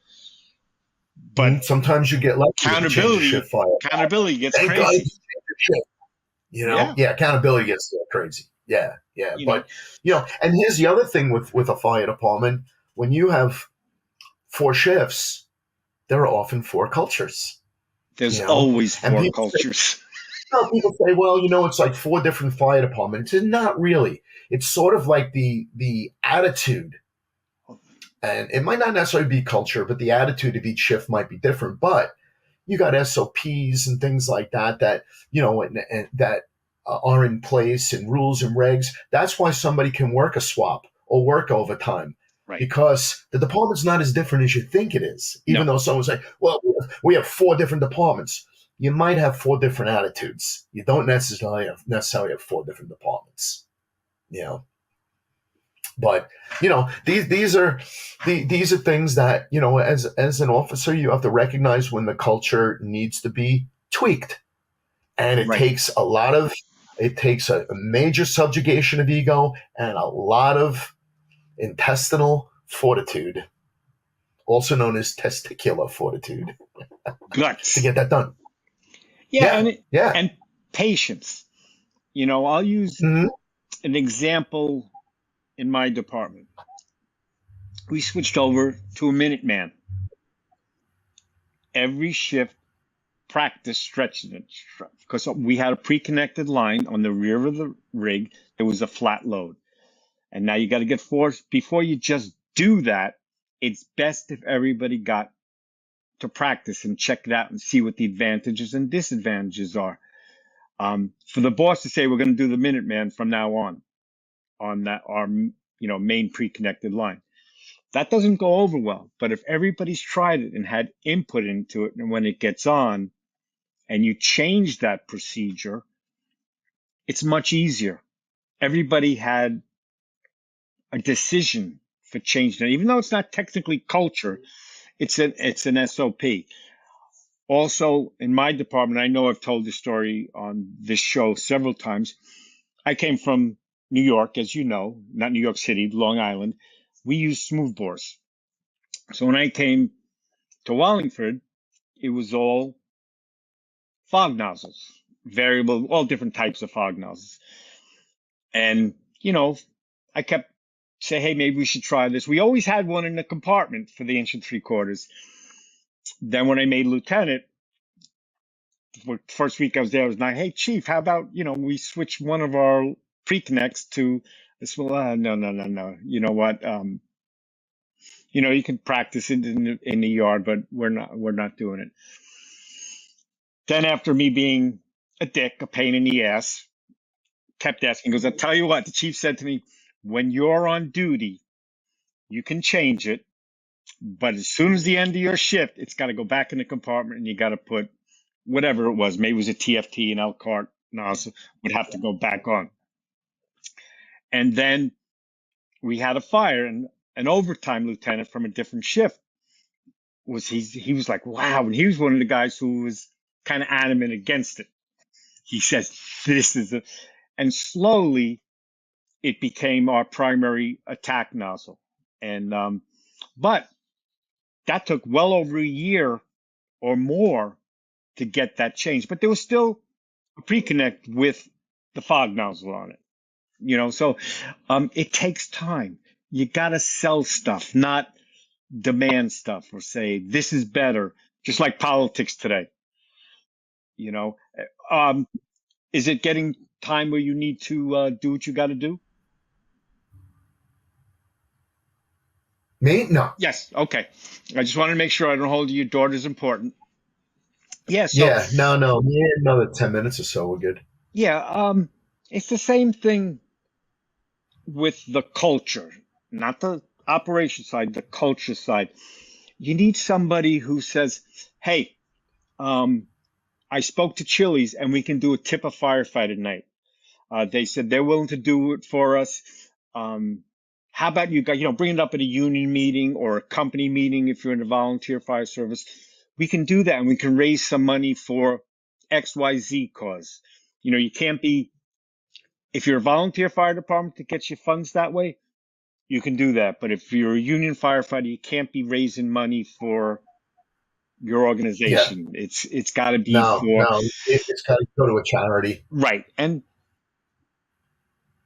Speaker 3: But
Speaker 4: sometimes you get lucky.
Speaker 3: Accountability gets
Speaker 4: Thank
Speaker 3: crazy.
Speaker 4: Accountability gets crazy. Yeah. But and here's the other thing with a fire department: when you have 4 shifts, there are often 4 cultures.
Speaker 3: There's always 4 cultures.
Speaker 4: People say, well, it's like 4 different fire departments. It's not really. It's sort of like the attitude. And it might not necessarily be culture, but the attitude of each shift might be different. But you got SOPs and things like that and that are in place, and rules and regs. That's why somebody can work a swap or work overtime.
Speaker 3: Right.
Speaker 4: Because the department's not as different as you think it is. Even though someone say, well, we have 4 different departments. You might have 4 different attitudes. You don't necessarily have 4 different departments. But these are things that as an officer you have to recognize when the culture needs to be tweaked, and it takes a major subjugation of ego and a lot of intestinal fortitude, also known as testicular fortitude,
Speaker 3: guts
Speaker 4: to get that done.
Speaker 3: And patience. I'll use an example. In my department, we switched over to a Minuteman. Every shift practice stretching it, because we had a pre-connected line on the rear of the rig. There was a flat load, and now you got to get force. Before you just do that, it's best if everybody got to practice and check it out and see what the advantages and disadvantages are. For the boss to say we're going to do the Minuteman from now on that our main pre-connected line, that doesn't go over well. But if everybody's tried it and had input into it, and when it gets on and you change that procedure, it's much easier. Everybody had a decision for changing it, even though it's not technically culture. It's an SOP. Also, in my department, I know I've told this story on this show several times. I came from New York, as you know, not New York City, Long Island. We use smooth bores. So when I came to Wallingford, it was all fog nozzles, variable, all different types of fog nozzles. And, I kept saying, hey, maybe we should try this. We always had one in the compartment for the 1 3/4. Then when I made lieutenant, first week I was there, I was like, hey, Chief, how about, we switch one of our pre-connects to this? Well, no. You know what? You can practice it in the yard, but we're not doing it. Then after me being a dick, a pain in the ass, kept asking, goes, I'll tell you what, the chief said to me, when you're on duty, you can change it, but as soon as the end of your shift, it's got to go back in the compartment and you got to put whatever it was. Maybe it was a TFT, an Elkhart nozzle, would have to go back on. And then we had a fire, and an overtime lieutenant from a different shift he was like, wow. And he was one of the guys who was kind of adamant against it. He says, and slowly it became our primary attack nozzle. And, but that took well over a year or more to get that changed. But there was still a pre-connect with the fog nozzle on it, so it takes time. You got to sell stuff, not demand stuff or say, this is better, just like politics today. Is it getting time where you need to do what you got to do?
Speaker 4: Me? No.
Speaker 3: Yes. Okay. I just want to make sure I don't hold you. Your daughter's important. Yeah. So,
Speaker 4: Yeah. No. Yeah, another 10 minutes or so. We're good.
Speaker 3: Yeah. It's the same thing with the culture, not the operation side, the culture side. You need somebody who says, hey, I spoke to Chili's and we can do a tip a firefight at night. They said they're willing to do it for us. How about you guys, bring it up at a union meeting or a company meeting if you're in a volunteer fire service. We can do that and we can raise some money for XYZ cause. You can't be, if you're a volunteer fire department that gets your funds that way, you can do that. But if you're a union firefighter, you can't be raising money for your organization. Yeah. It's got to be
Speaker 4: it's got to go to a charity.
Speaker 3: Right.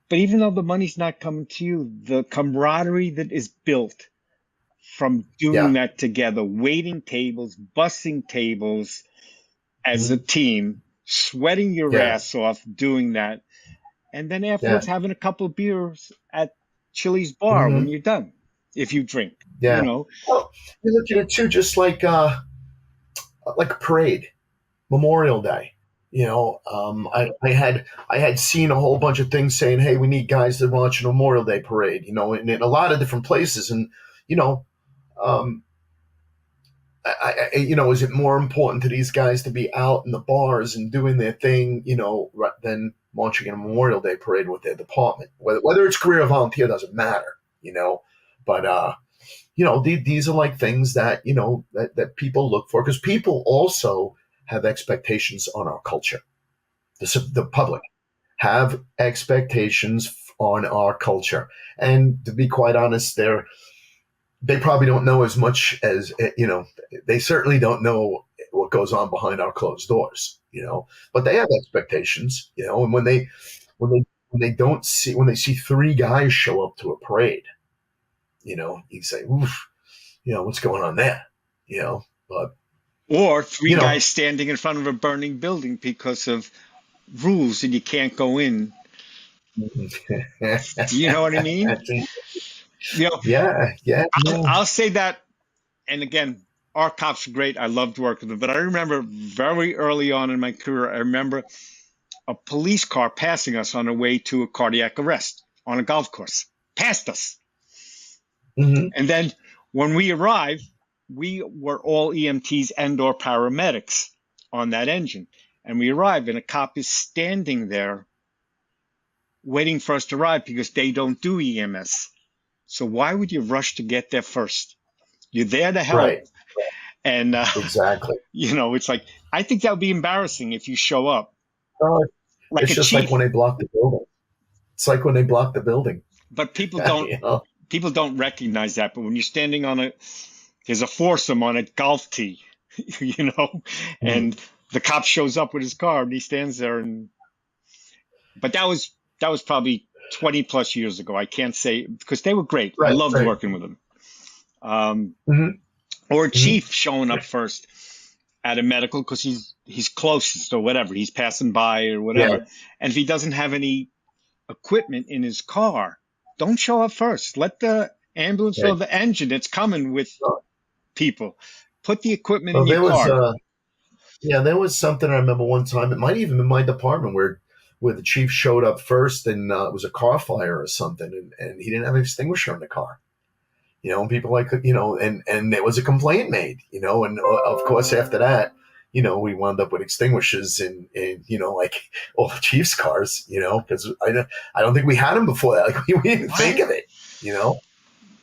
Speaker 3: But even though the money's not coming to you, the camaraderie that is built from doing that together, waiting tables, bussing tables as a team, sweating your ass off doing that, and then afterwards having a couple of beers at Chili's bar when you're done, if you drink.
Speaker 4: Yeah. Well, you look at it too, just like a parade, Memorial Day. I had seen a whole bunch of things saying, hey, we need guys to launch a Memorial Day parade, in a lot of different places. And, is it more important to these guys to be out in the bars and doing their thing, than launching a Memorial Day parade with their department? Whether it's career or volunteer doesn't matter, but, these are like things that, that people look for, because people also have expectations on our culture. The public have expectations on our culture. And to be quite honest, they probably don't know as much as, they certainly don't know what goes on behind our closed doors, but they have expectations, and when they see three guys show up to a parade, you say, oof, what's going on there, but.
Speaker 3: Or three guys standing in front of a burning building because of rules and you can't go in. Do you know what I mean?
Speaker 4: Yeah.
Speaker 3: I'll say that. And again, our cops are great. I loved working with them. But I remember very early on in my career, I remember a police car passing us on the way to a cardiac arrest on a golf course. Passed us. And then when we arrived, we were all EMTs and or paramedics on that engine. And we arrived and a cop is standing there waiting for us to arrive because they don't do EMS. So why would you rush to get there first? You're there to help.
Speaker 4: Right.
Speaker 3: And
Speaker 4: exactly.
Speaker 3: It's like, I think that would be embarrassing if you show up.
Speaker 4: It's just like when they block the building. It's like when they block the building.
Speaker 3: But people don't people don't recognize that. But when you're standing on there's a foursome on a golf tee, and the cop shows up with his car and he stands there. But that was probably 20 plus years ago. I can't say, because they were great. I loved working with them. Or a chief showing up first. at a medical because he's closest or whatever. He's passing by or
Speaker 4: Yeah.
Speaker 3: whatever. And if he doesn't have any equipment in his car, don't show up first. Let the ambulance or
Speaker 4: Right.
Speaker 3: the engine that's coming with people put the equipment
Speaker 4: Well,
Speaker 3: in your
Speaker 4: there was
Speaker 3: car.
Speaker 4: there was something I remember one time. It might even been my department where the chief showed up first, and it was a car fire or something, and he didn't have an extinguisher in the car. And people and there was a complaint made. And of course after that, we wound up with extinguishers in like all the chief's cars. Because I don't think we had them before that. Like we didn't think of it.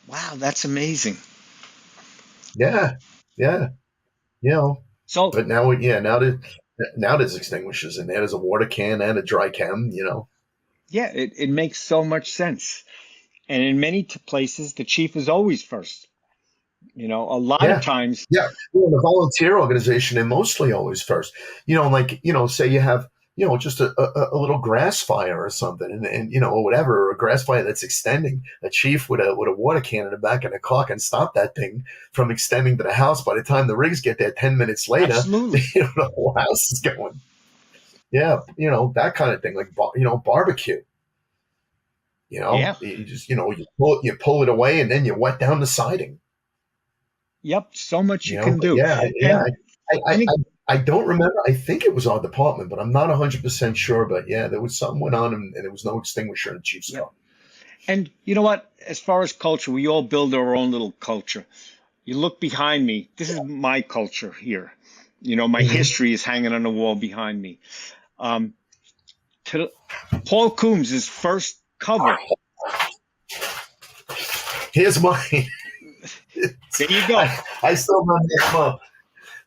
Speaker 3: Wow, that's amazing.
Speaker 4: Yeah, yeah.
Speaker 3: So
Speaker 4: But now now there's extinguishers in there. There's a water can and a dry chem.
Speaker 3: yeah, it makes so much sense. And in many places, the chief is always first. A lot of
Speaker 4: Yeah.
Speaker 3: times.
Speaker 4: Yeah. In a volunteer organization, they're mostly always first. Say you have, just a little grass fire or something and or whatever, or a grass fire that's extending. A chief with a water can in the back of the car can stop that thing from extending to the house. By the time the rigs get there 10 minutes later,
Speaker 3: Absolutely.
Speaker 4: the whole house is going. Yeah. That kind of thing, like, barbecue.
Speaker 3: Yeah.
Speaker 4: You just, you pull it away and then you wet down the siding.
Speaker 3: Yep, so much you can do.
Speaker 4: Yeah. I don't remember. I think it was our department, but I'm not 100% sure. But yeah, there was something went on, and there was no extinguisher in the chief's car.
Speaker 3: And you know what? As far as culture, we all build our own little culture. You look behind me. This is my culture here. My history is hanging on the wall behind me. Paul Coombs' first cover.
Speaker 4: Here's mine.
Speaker 3: There you go.
Speaker 4: I still have this up.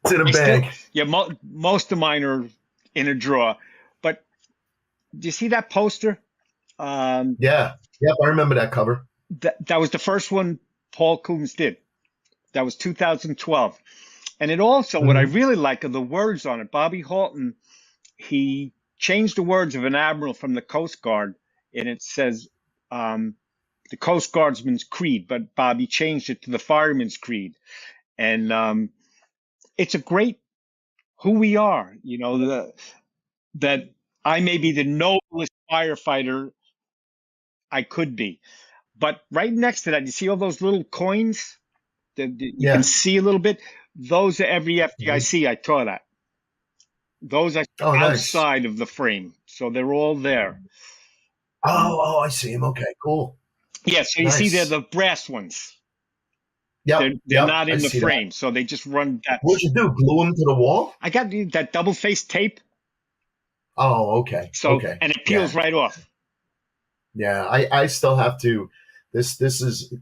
Speaker 4: It's in a bag.
Speaker 3: Most of mine are in a drawer. But do you see that poster?
Speaker 4: Yeah. Yep, I remember that cover.
Speaker 3: That was the first one Paul Coombs did. That was 2012. And it also, what I really like are the words on it. Bobby Halton, he changed the words of an admiral from the Coast Guard, and it says the Coast Guardsman's Creed, but Bobby changed it to the Fireman's Creed. And it's a great who we are, that I may be the noblest firefighter I could be. But right next to that, you see all those little coins that you can see a little bit? Those are every FDIC I taught at. Those are outside of the frame. So they're all there.
Speaker 4: Oh, I see them. Okay, cool.
Speaker 3: Yeah, so you see they're the brass ones.
Speaker 4: Yeah,
Speaker 3: they're not in the frame, so they just run that.
Speaker 4: What'd you do? Glue them to the wall?
Speaker 3: I got that double-faced tape.
Speaker 4: Oh, okay.
Speaker 3: So and it peels right off.
Speaker 4: Yeah, I still have to. This is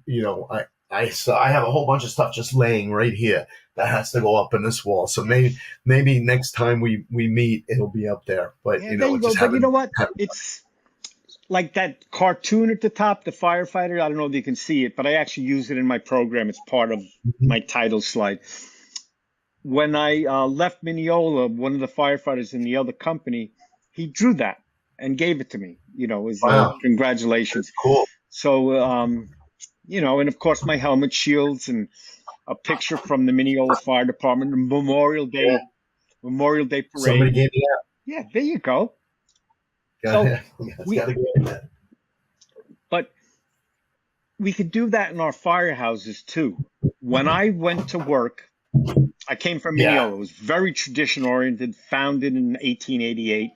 Speaker 4: I have a whole bunch of stuff just laying right here that has to go up in this wall. So maybe next time we meet, it'll be up there. But
Speaker 3: there you go. But you know what? It's like that cartoon at the top, the firefighter. I don't know if you can see it, but I actually use it in my program. It's part of my title slide. When I left Mineola, one of the firefighters in the other company, he drew that and gave it to me. As congratulations.
Speaker 4: That's cool.
Speaker 3: So, and of course my helmet, shields, and a picture from the Mineola Fire Department, Memorial Day parade.
Speaker 4: Somebody gave me that.
Speaker 3: Yeah, there you go. But we could do that in our firehouses too. When I went to work, I came from Mineola. It was very tradition oriented, founded in 1888.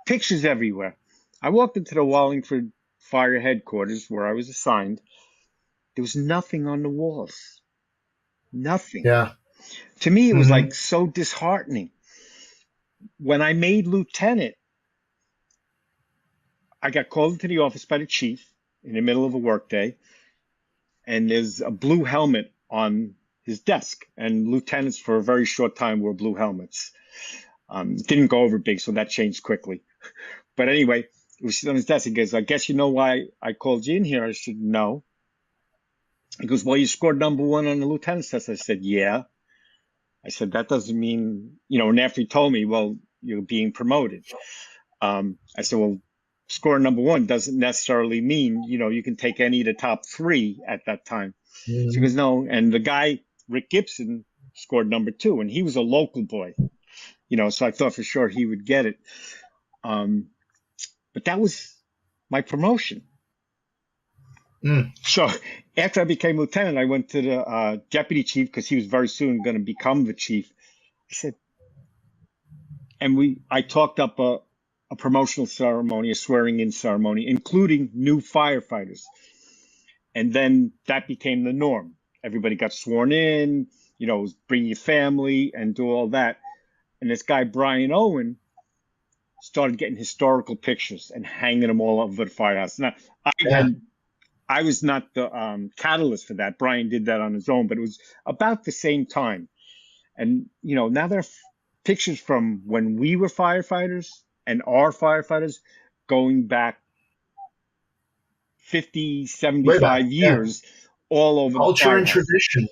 Speaker 3: Pictures everywhere. I walked into the Wallingford Fire Headquarters where I was assigned. There was nothing on the walls. Nothing.
Speaker 4: Yeah.
Speaker 3: To me, it was like so disheartening. When I made lieutenant, I got called into the office by the chief in the middle of a workday, and there's a blue helmet on his desk. And lieutenants for a very short time wore blue helmets. Didn't go over big, so that changed quickly. But anyway, it was on his desk. He goes, I guess you know why I called you in here. I said, no. He goes, well, you scored number one on the lieutenant's test. I said, yeah. I said, that doesn't mean, and after he told me, well, you're being promoted. I said, well, scoring number one doesn't necessarily mean, you can take any of the top three at that time. So he goes, no. And the guy, Rick Gibson, scored number 2, and he was a local boy, so I thought for sure he would get it. But that was my promotion. So after I became lieutenant, I went to the deputy chief because he was very soon going to become the chief. I said, and I talked up a promotional ceremony, a swearing-in ceremony, including new firefighters. And then that became the norm. Everybody got sworn in, bring your family and do all that. And this guy, Brian Owen, started getting historical pictures and hanging them all over the firehouse. Now, I was not the catalyst for that. Brian did that on his own, but it was about the same time. And, now there are pictures from when we were firefighters and our firefighters going back 50, 75 years all over
Speaker 4: culture
Speaker 3: the
Speaker 4: and tradition.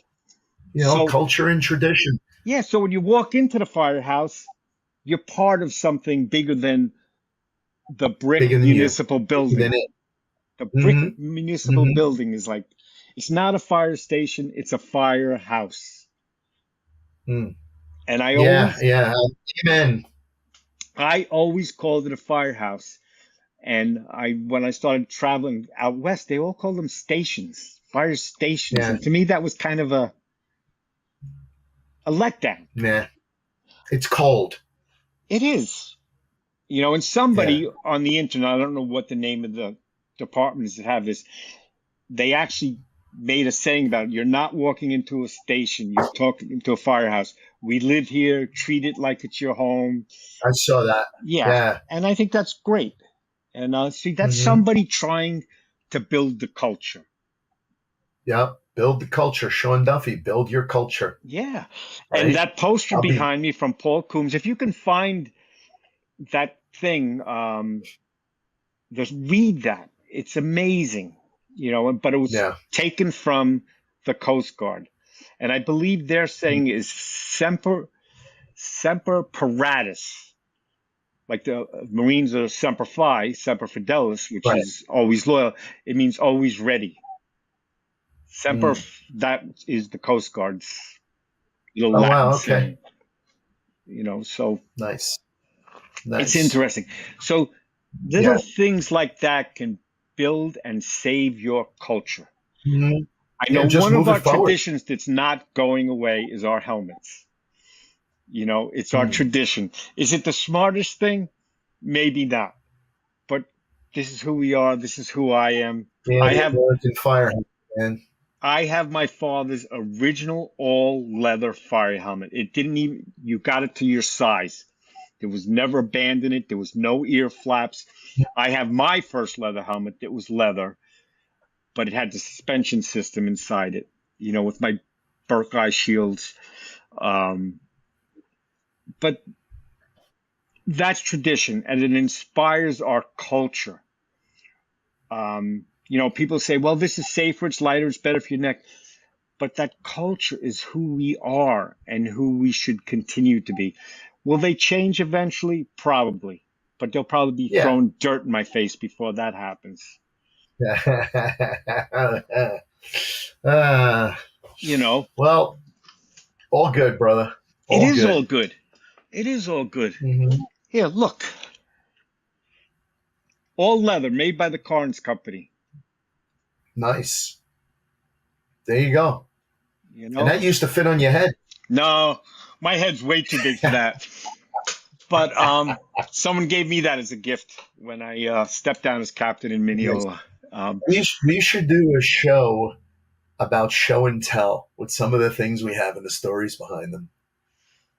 Speaker 4: Culture and tradition.
Speaker 3: Yeah, so when you walk into the firehouse, you're part of something bigger than the brick municipal building. The brick municipal building is like, it's not a fire station, it's a firehouse. And
Speaker 4: amen.
Speaker 3: I always called it a firehouse. And when I started traveling out west, they all called them stations, fire stations. And to me, that was kind of a letdown.
Speaker 4: Yeah, it's cold.
Speaker 3: It is. And somebody on the internet, I don't know what the name of the department is that have this, they actually made a saying about it. You're not walking into a station, you're talking into a firehouse. We live here, treat it like it's your home.
Speaker 4: I saw that. Yeah.
Speaker 3: And I think that's great. And see, that's somebody trying to build the culture.
Speaker 4: Yep. Build the culture. Sean Duffy, build your culture.
Speaker 3: Yeah. Right? And that poster behind me from Paul Coombs, if you can find that thing, just read that. It's amazing, but it was taken from the Coast Guard. And I believe their saying is semper paratus. Like the Marines are semper fi, semper fidelis, which is always loyal. It means always ready. Semper, that is the Coast Guard's little Latin saying. So
Speaker 4: nice.
Speaker 3: It's interesting. So little things like that can build and save your culture. I know one of our traditions that's not going away is our helmets. It's our tradition. Is it the smartest thing? Maybe not. But this is who we are. This is who I am. I have my father's original all-leather fire helmet. It didn't even, you got it to your size. There was never abandoned. There was no ear flaps. I have my first leather helmet that was leather, but it had the suspension system inside it, with my Burkeye shields. But that's tradition, and it inspires our culture. People say, well, this is safer, it's lighter, it's better for your neck. But that culture is who we are and who we should continue to be. Will they change eventually? Probably. But they'll probably be throwing dirt in my face before that happens.
Speaker 4: Well, all good, brother.
Speaker 3: It is all good. It is all good. Here, look. All leather, made by the Carnes Company.
Speaker 4: Nice. There you go. And that used to fit on your head.
Speaker 3: No, my head's way too big for that. But someone gave me that as a gift when I stepped down as captain in Mineola.
Speaker 4: We should do a show about show and tell with some of the things we have and the stories behind them.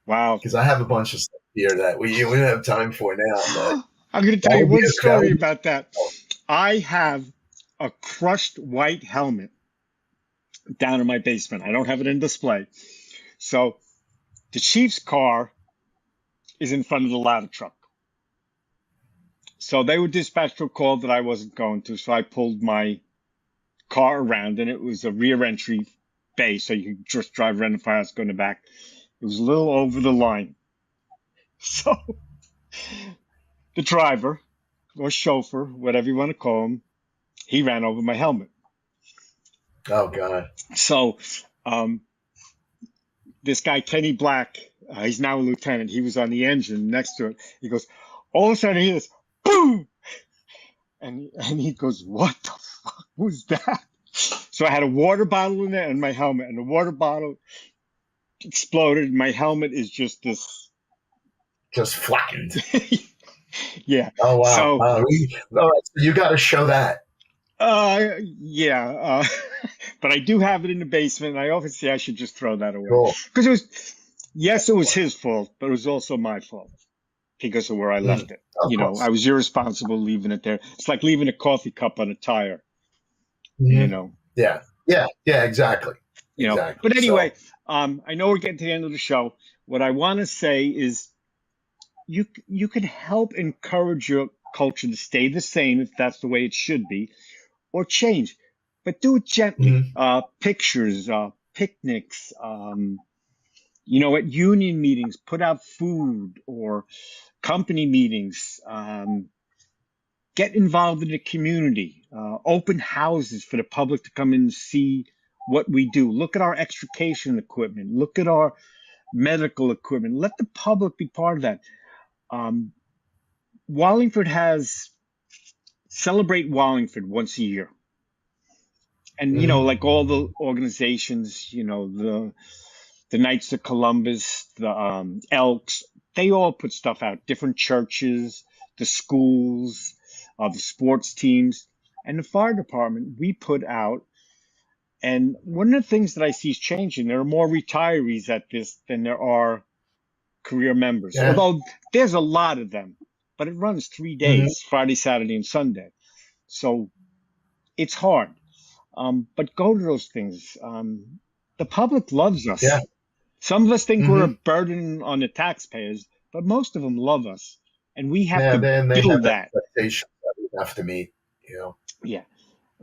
Speaker 3: Wow.
Speaker 4: Because I have a bunch of stuff here that we don't have time for now. But
Speaker 3: I'm going to tell you one story about that. I have a crushed white helmet down in my basement. I don't have it in display. So the chief's car is in front of the ladder truck. So they were dispatched to a call that I wasn't going to. So I pulled my car around, and it was a rear entry bay. So you could just drive around the firehouse, go in the back. It was a little over the line. So the driver or chauffeur, whatever you want to call him, he ran over my helmet.
Speaker 4: Oh, God.
Speaker 3: So this guy, Kenny Black, he's now a lieutenant. He was on the engine next to it. He goes, all of a sudden I hear this, boom! And he goes, what the fuck was that? So I had a water bottle in there and my helmet, and the water bottle exploded. My helmet is just this.
Speaker 4: Just flattened.
Speaker 3: Yeah.
Speaker 4: Oh, wow.
Speaker 3: So,
Speaker 4: all right, so you got to show that.
Speaker 3: yeah. But I do have it in the basement, and I often say I should just throw that away.
Speaker 4: Cool.
Speaker 3: Because it was his fault, but it was also my fault because of where I left it.
Speaker 4: Of course.
Speaker 3: I was irresponsible leaving it there. It's like leaving a coffee cup on a tire.
Speaker 4: Yeah, exactly. Exactly.
Speaker 3: But anyway, I know we're getting to the end of the show. What I want to say is you can help encourage your culture to stay the same if that's the way it should be, or change, but do it gently. Pictures, picnics, at union meetings, put out food, or company meetings. Get involved in the community. Open houses for the public to come in and see what we do. Look at our extrication equipment. Look at our medical equipment. Let the public be part of that. Wallingford has Celebrate Wallingford once a year. And, like all the organizations, the Knights of Columbus, the Elks, they all put stuff out. Different churches, the schools, the sports teams, and the fire department, we put out. And one of the things that I see is changing. There are more retirees at this than there are career members. Yeah. Although there's a lot of them, but it runs 3 days, Friday, Saturday, and Sunday. So it's hard. But go to those things. The public loves us. Yeah. Some of us think we're a burden on the taxpayers, but most of them love us. And we have to build that.
Speaker 4: Expectations that we have to meet,
Speaker 3: Yeah.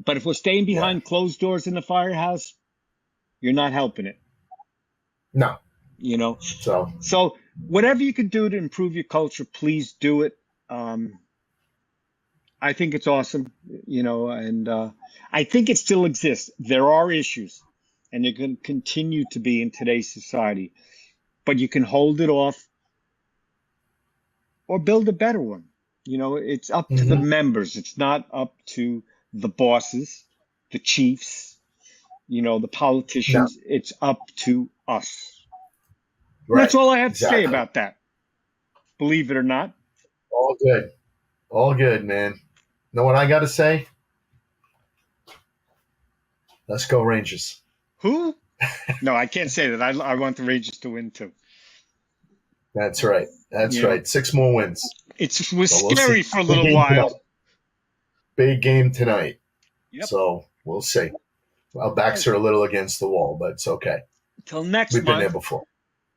Speaker 3: But if we're staying behind closed doors in the firehouse, you're not helping it.
Speaker 4: No.
Speaker 3: So whatever you can do to improve your culture, please do it. I think it's awesome, and I think it still exists. There are issues, and they're going to continue to be in today's society, but you can hold it off or build a better one. It's up to the members. It's not up to the bosses, the chiefs, the politicians. No. It's up to us. Right. That's all I have to say about that. Believe it or not.
Speaker 4: All good. All good, man. Know what I got to say? Let's go Rangers.
Speaker 3: Who? No, I can't say that. I want the Rangers to win too.
Speaker 4: That's right. That's right. 6 more wins.
Speaker 3: It was scary for a little while.
Speaker 4: Big game tonight.
Speaker 3: Yep.
Speaker 4: So we'll see. Our backs are a little against the wall, but it's okay.
Speaker 3: Until next
Speaker 4: month. We've been there before.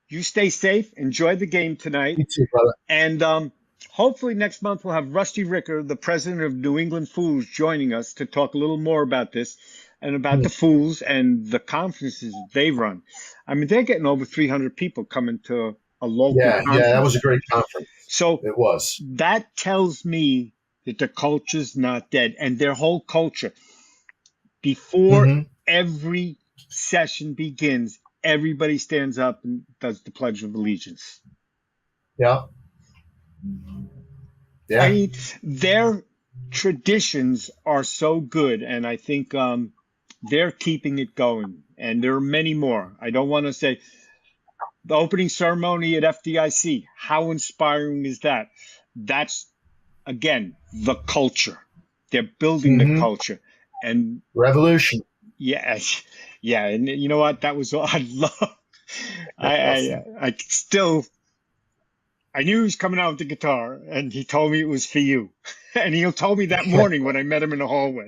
Speaker 3: You stay safe. Enjoy the game tonight.
Speaker 4: You too, brother.
Speaker 3: And hopefully next month we'll have Rusty Ricker, the president of New England Fools, joining us to talk a little more about this and about the Fools and the conferences they run. I mean, they're getting over 300 people coming to a local conference.
Speaker 4: Yeah, that was a great conference.
Speaker 3: So
Speaker 4: it was.
Speaker 3: That tells me that the culture's not dead, and their whole culture. Before every session begins, everybody stands up and does the Pledge of Allegiance.
Speaker 4: Yeah.
Speaker 3: Yeah. I mean, their traditions are so good, and I think they're keeping it going. And there are many more. I don't want to say the opening ceremony at FDIC. How inspiring is that? That's, again, the culture. They're building the culture. And
Speaker 4: revolution.
Speaker 3: Yes. Yeah. And you know what? That was what I love. I knew he was coming out with the guitar, and he told me it was for you. And he told me that morning when I met him in the hallway.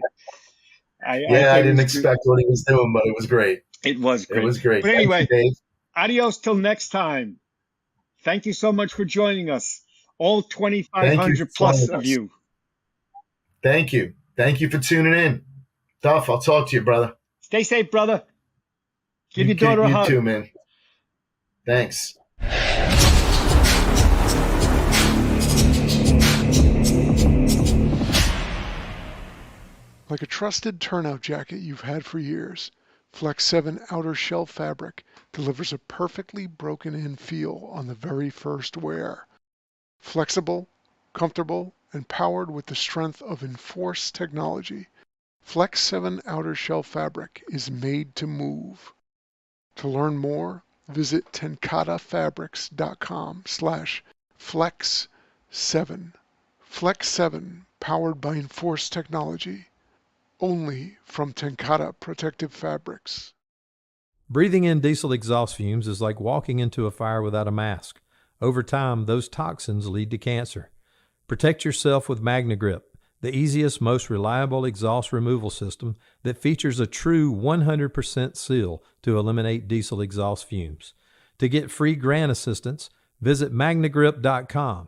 Speaker 4: I didn't expect what he was doing, but it was great.
Speaker 3: It was great.
Speaker 4: It was great.
Speaker 3: But anyway, adios till next time. Thank you so much for joining us. All 2,500 plus of you.
Speaker 4: Thank you. Thank you for tuning in. Duff, I'll talk to you, brother.
Speaker 3: Stay safe, brother. Give your daughter a hug.
Speaker 4: You too, man. Thanks.
Speaker 1: Like a trusted turnout jacket you've had for years, Flex 7 outer shell fabric delivers a perfectly broken-in feel on the very first wear. Flexible, comfortable, and powered with the strength of enforced technology, Flex 7 outer shell fabric is made to move. To learn more, visit tenkatafabrics.com/flex7. Flex 7, powered by enforced technology, only from Tenkata Protective Fabrics.
Speaker 2: Breathing in diesel exhaust fumes is like walking into a fire without a mask. Over time, those toxins lead to cancer. Protect yourself with MagnaGrip, the easiest, most reliable exhaust removal system that features a true 100% seal to eliminate diesel exhaust fumes. To get free grant assistance, visit magnagrip.com.